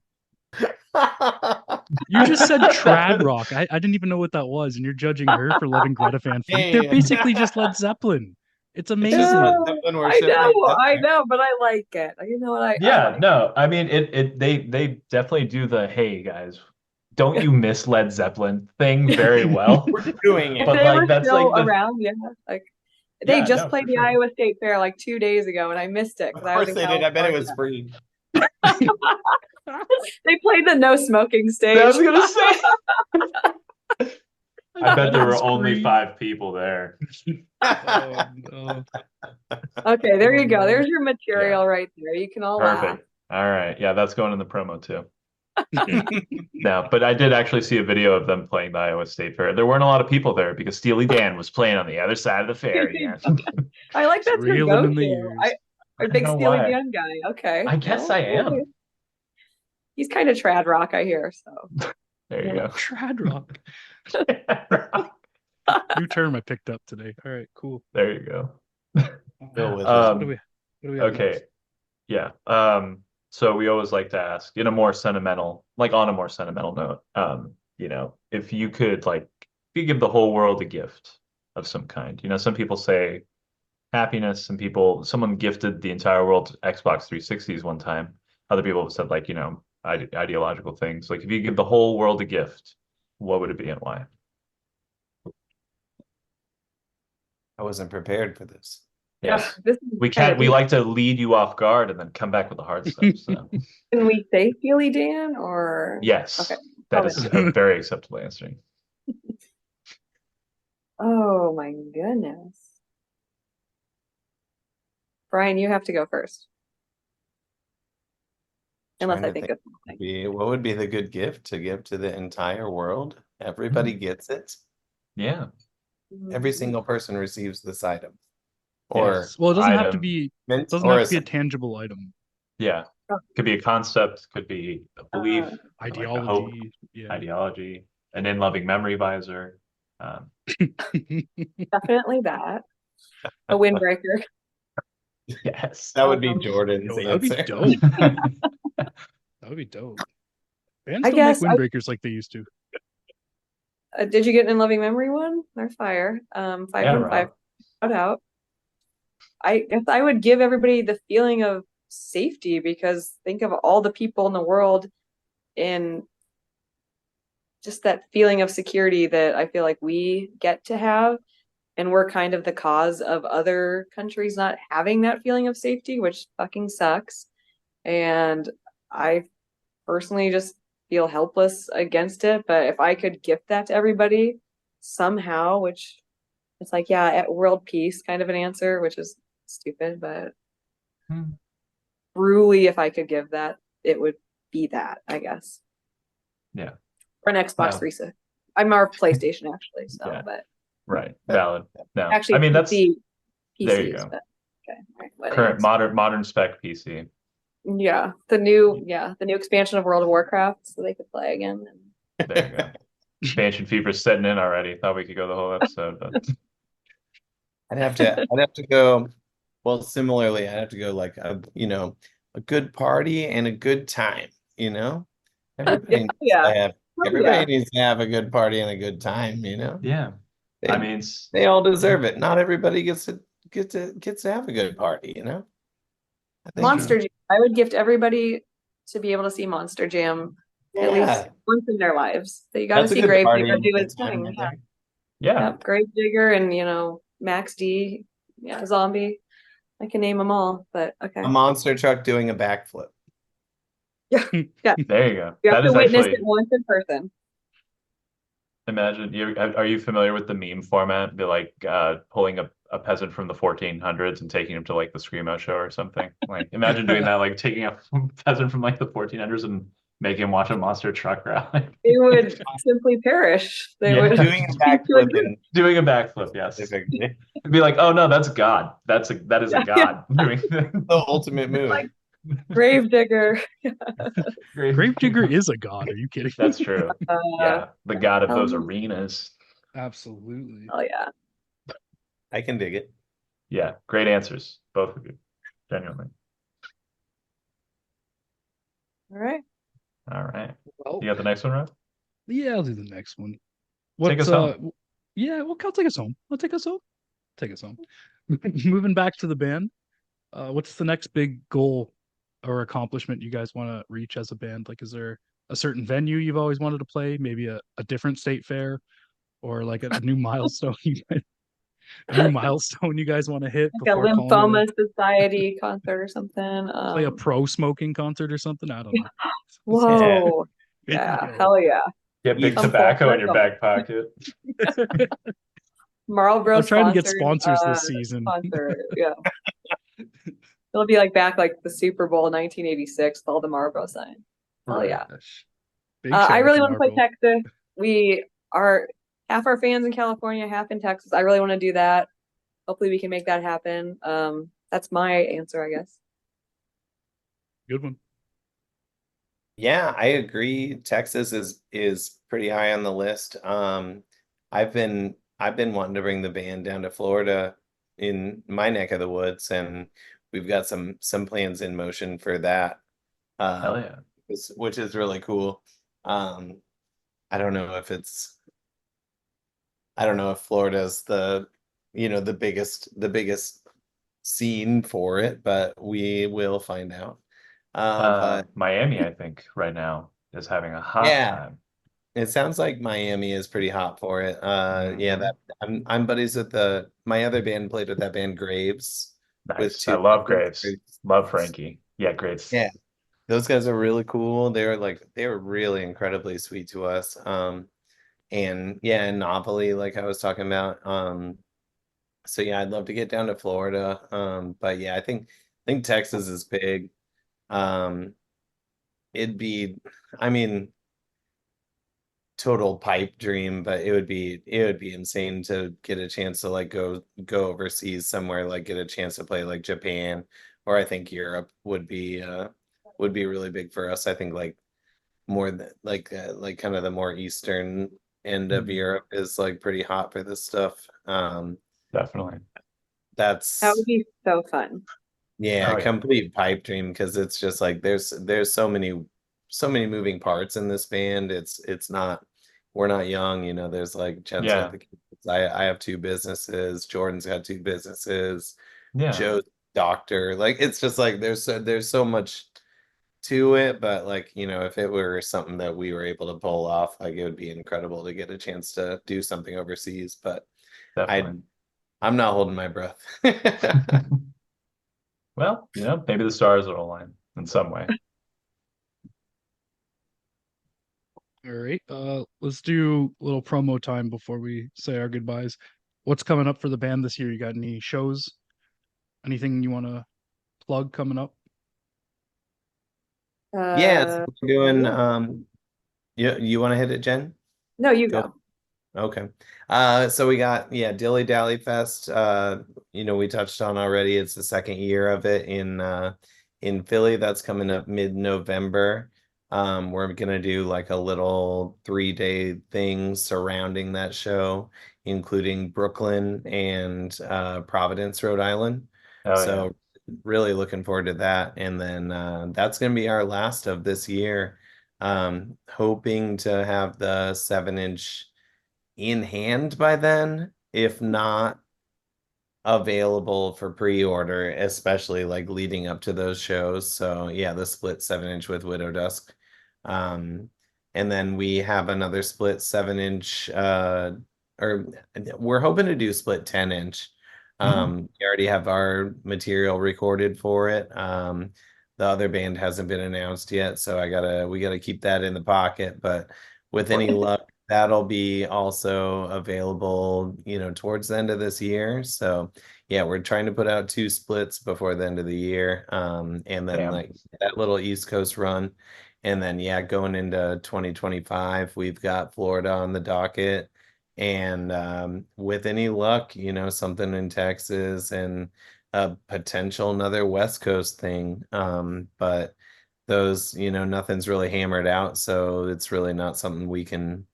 You just said trad rock. I didn't even know what that was, and you're judging her for loving Greta Van Fleet. Yeah. They're basically just Led Zeppelin. It's amazing. just No, Zeppelin I worship, I like, know, but I like it. You know what I Yeah, like. no, I mean they definitely do the hey guys, don't you miss Led Zeppelin thing very well. we're doing If it. But they like were that's still like the around, yeah. Like they Yeah, just no, played for the sure. Iowa State Fair like 2 days ago, and I missed it Of because I was course in they did. I bet it was California. free. They played the no smoking stage. I was gonna say I bet there were That's only great. 5 people there. Oh, no. Okay, there Oh, you go. no. There's your material right there. You can all laugh. Perfect. All right. Yeah, that's going in the promo too. No, but I did actually see a video of them playing the Iowa State Fair. There weren't a lot of people there because Steely Dan was playing on the other side of the fair. Yeah. I like that's your Reel 'em in the go-to. ears. I'm a I big don't know Steely why. Dan guy. Okay. I guess Well, I am. He's kind of trad rock, I hear. So There you go. Trad rock. New term I picked up today. All right, cool. There you go. Go with it. What do we have Okay. next? Yeah. So we always like to ask in a more sentimental, like on a more sentimental note, you know, if you could give the whole world a gift of some kind. You know, some people say happiness, someone gifted the entire world Xbox 360s one time. Other people have said like, you know, ideological things. Like if you give the whole world a gift, what would it be and why? I wasn't prepared for this. Yes. This is We kinda can't, we deep. like to lead you off guard and then come back with the hard stuff. So Can we say Steely Dan or? yes, Okay. that is a very acceptable answer. Oh my goodness. Brian, you have to go first. Unless Trying I to think think of something. what would be the good gift to give to the entire world? Everybody Hmm. gets it. Yeah. Every Mm, single person receives this item. Yes. Well, it doesn't have to Item. be Mint doesn't or have a to be a symbol. tangible item. Yeah. oh, Could be a concept, could be a belief, like a hope, Ideology. Yeah. ideology, an in-loving memory visor. Um, Definitely that. A windbreaker. yes. That would be Um, Jordan's Yo, that would be answer. dope. That would be dope. Bands I don't make guess I windbreakers like they used to. did you get an in loving memory one? They're fire. Yeah, 515. Rob. Shout out. I guess I would give everybody the feeling of safety because think of all the people in the world in just that feeling of security that I feel like we get to have. And we're kind of the cause of other countries not having that feeling of safety, which fucking sucks. And I personally just feel helpless against it. But if I could gift that to everybody somehow, which it's like, yeah, at world peace kind of an answer, which is stupid, but Hmm. truly, if I could give that, it would be that, I guess. Yeah. Or an Xbox Wow. 360. I'm our PlayStation actually, so Yeah. but Right. Valid. No. actually I mean, that's PC, there you PCs, go. but okay. All right, what Current else? modern spec PC. Yeah, the new expansion of World of Warcraft, so they could play again. There you go. Expansion fever's setting in already. Thought we could go the whole episode, but I'd have to go, well, similarly, I'd have to go like a good party and a good time, you know? Everybody needs Yeah. to have Oh, everybody yeah. needs to have a good party and a good time, you know? yeah. They, I mean, they all deserve it. Not everybody gets to have a good party, you know? I think Monster Jam. I would gift everybody to be able to see Monster Jam at least yeah, once in their lives. So you got to that's a see good party Gravedigger and do good his time thing. right Yeah. there. yeah. Yep, Gravedigger and Max D, Zombie. I can name them all, but okay. A monster truck doing a backflip. Yeah. There you go. You have That to is witness actually it once in person. imagine are you familiar with the meme format? Be like pulling a peasant from the 1400s and taking him to like the screamo show or something. Like imagine doing that, like taking a peasant from like the 1400s and making him watch a monster truck rally. They would simply perish. They Yeah. would Doing a cease to backflip exist. in Doing a backflip, yes. specifically. It'd be like, oh no, that's God. That is a God doing The ultimate move. Like- Gravedigger. Gravedigger is a god. Are you kidding? That's true. Yeah, the God of those um, arenas. Absolutely. Oh yeah. I can dig it. Yeah, great answers, both of you. Genuinely. All right. All right. Well, You got the next one, Rob? yeah, I'll do the next one. Take us home. Yeah, well, I'll take us home. I'll take us home. Take us home. Moving back to the band. What's the next big goal or accomplishment you guys want to reach as a band? Like, is there a certain venue you've always wanted to play? Maybe a different state fair, or like a new milestone a new milestone you guys want to hit Like a before calling lymphoma society concert or something. play a pro smoking concert or something? I don't know. Whoa. Yeah. Yo. Hell yeah. Get big Come full tobacco in your circle. back pocket. Marlboro I'm trying to get sponsored, sponsors this season. concert. Yeah. It'll be like back like the Super Bowl 1986 with all the Marlboro signs. Oh Right. yeah. Big I shout out really to want to play Marvel. Texas. We are half our fans in California, half in Texas. I really want to do that. Hopefully we can make that happen. That's my answer, I guess. Good one. Yeah, I agree. Texas is pretty high on the list. I've been wanting to bring the band down to Florida in my neck of the woods, and we've got some plans in motion for that. Hell yeah. Which is really cool. I don't know if Florida's the biggest scene for it, but we will find out. But Miami, I think, right now is having a hot yeah, time. it sounds like Miami is pretty hot for it. Yeah, Mhm. that I'm buddies with my other band played with that band Graves with Nice. I two love members. Graves. Love Frankie. Yeah, Graves. Yeah, those guys are really cool. They were really incredibly sweet to us. And yeah, and Napoli, like I was talking about. So yeah, I'd love to get down to Florida. But yeah, I think Texas is big. Um, it'd be, I mean, total pipe dream, but it would be insane to get a chance to like go overseas somewhere, like get a chance to play like Japan, or I think Europe would be really big for us. I think like more than like kind of the more eastern end of Mhm. Europe is like pretty hot for this stuff. Definitely. That would That's be so fun. Yeah, Oh, yeah. complete pipe dream because it's just like there's so many moving parts in this band. It's not we're not young, there's like Jen's got Yeah. the kids. I have two businesses, Jordan's got two businesses, Yeah. Joe's a doctor. Like it's just like there's so much to it, but like, if it were something that we were able to pull off, like it would be incredible to get a chance to do something overseas, but I Definitely. I'm not holding my breath. Well, maybe the stars will align in some way. All right. Let's do a little promo time before we say our goodbyes. What's coming up for the band this year? You got any shows? Anything you want to plug coming up? Yeah, so we're doing Yeah. you want to hit it, Jen? No, you Go. go. Okay. So we got Dilly Dally Fest. We touched on already. It's the second year of it in Philly. That's coming up mid-November. We're gonna do like a little 3-day thing surrounding that show, including Brooklyn and Providence, Rhode Island. Oh, yeah. So really looking forward to that. And then that's gonna be our last of this year. Hoping to have the 7-inch in hand by then, if not available for pre-order, especially like leading up to those shows. So yeah, the split 7-inch with Widow Dusk. Um, and then we have another split 7-inch, or we're hoping to do split 10-inch. We already have our material recorded for it. The other band hasn't been announced yet, so we gotta keep that in the pocket. But with any luck, that'll be also available, towards the end of this year. So yeah, we're trying to put out 2 splits before the end of the year. And then Damn. like that little East Coast run. And then yeah, going into 2025, we've got Florida on the docket. And with any luck, something in Texas and a potential another West Coast thing. But those, nothing's really hammered out, so it's really not something we can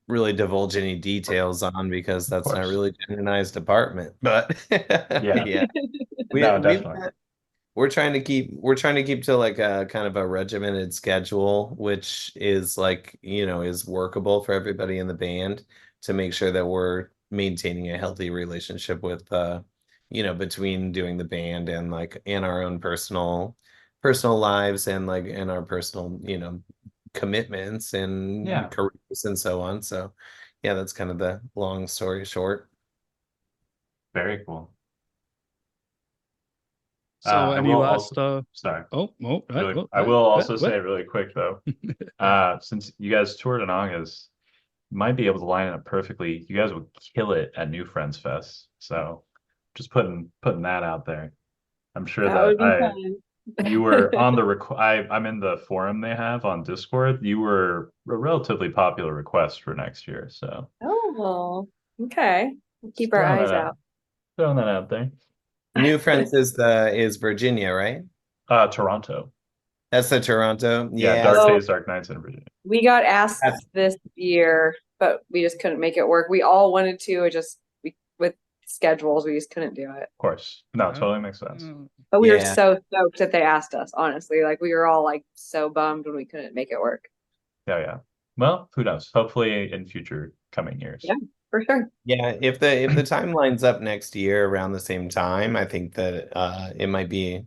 really divulge any details on because Of that's not course. really Gemini's department. But Yeah. yeah, we No, we've definitely. we're trying to keep to like a kind of a regimented schedule, which is like, is workable for everybody in the band to make sure that we're maintaining a healthy relationship with between doing the band and like in our own personal lives and like in our personal, commitments and Yeah. careers and so on. So yeah, that's kind of the long story short. Very cool. So I any will last also, sorry, I will also what? say really quick though, since you guys toured in August, you might be able to line it up perfectly. You guys would kill it at New Friends Fest. So just putting that out there. I'm sure That would that be fun. you were on the I'm in the forum they have on Discord. You were a relatively popular request for next year. So Oh, okay. We'll keep just our eyes out. throwing that out there. New Friends is Virginia, right? Toronto. That's the Toronto. Yeah, Yeah, Dark So Days, Dark Nights in Virginia. we got asked that's this year, but we just couldn't make it work. We all wanted to, with schedules, we just couldn't do it. Of course. No, totally makes sense. But we were yeah. so stoked that they asked us, honestly. Like we were all like so bummed when we couldn't make it work. Yeah, yeah. Well, who knows? Hopefully in future coming years. Yeah, for sure. Yeah, if the time lines up next year around the same time, I think that it might be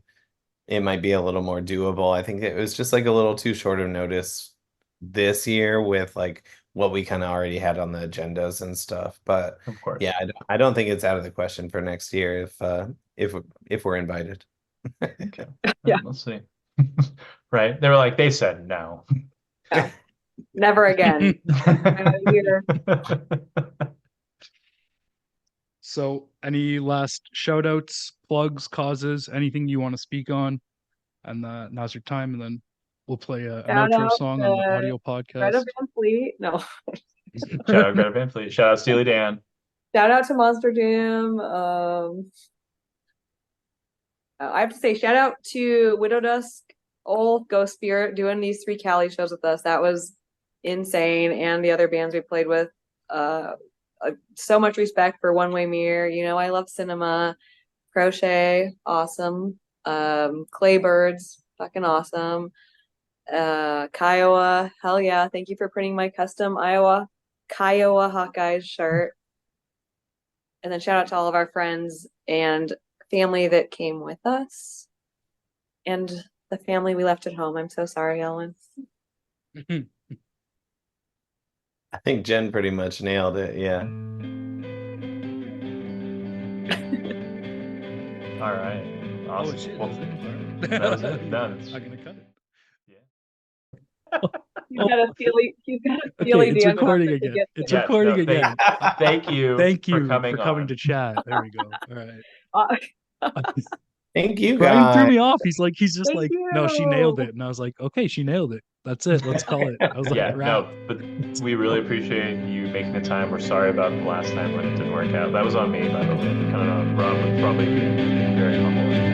it might be a little more doable. I think it was just like a little too short of notice this year with like what we kind of already had on the agendas and stuff. But Of course. yeah, I don't think it's out of the question for next year if we're invited. Okay. Yeah. We'll see. Right? They were like, they said no. Never again. Here. So, any last shout outs, plugs, causes, anything you want to speak on? And now's your time, and then we'll play an Shout outro out song on the to audio Greta podcast. Van Fleet. No. Shout out Greta Van Fleet. Shout out Steely Dan. Shout out to Monster Jam. I have to say, shout out to Widow Dusk, Old Ghost Spirit doing these 3 Cali shows with us. That was insane, and the other bands we played with. So much respect for One Way Mirror. You know, I love cinema. Crochet, awesome. Claybirds, fucking awesome. Kiowa, hell yeah. Thank you for printing my custom Kiowa Hawkeyes shirt. And then shout out to all of our friends and family that came with us. And the family we left at home. I'm so sorry, Ellen. I think Jen pretty much nailed it. Yeah. All right. Awesome. Oh, shit, Well, that was it? that was it. Done. I'm gonna cut it. He's got a feely Okay, it's dance recording off to again. get It's to. recording no, again. Thank you. Thank you for coming on. to chat. There we go. All right. Thank you Brian threw guys. me off. He's just Thank like, no, she nailed you. it. And I was like, okay, she nailed it. That's it. Let's call it. I was like, Yeah, wrap. no, but we really appreciate you making the time. We're sorry about the last time when it didn't work out. That was on me, by the way. Kind of on Rob, with probably being very humble.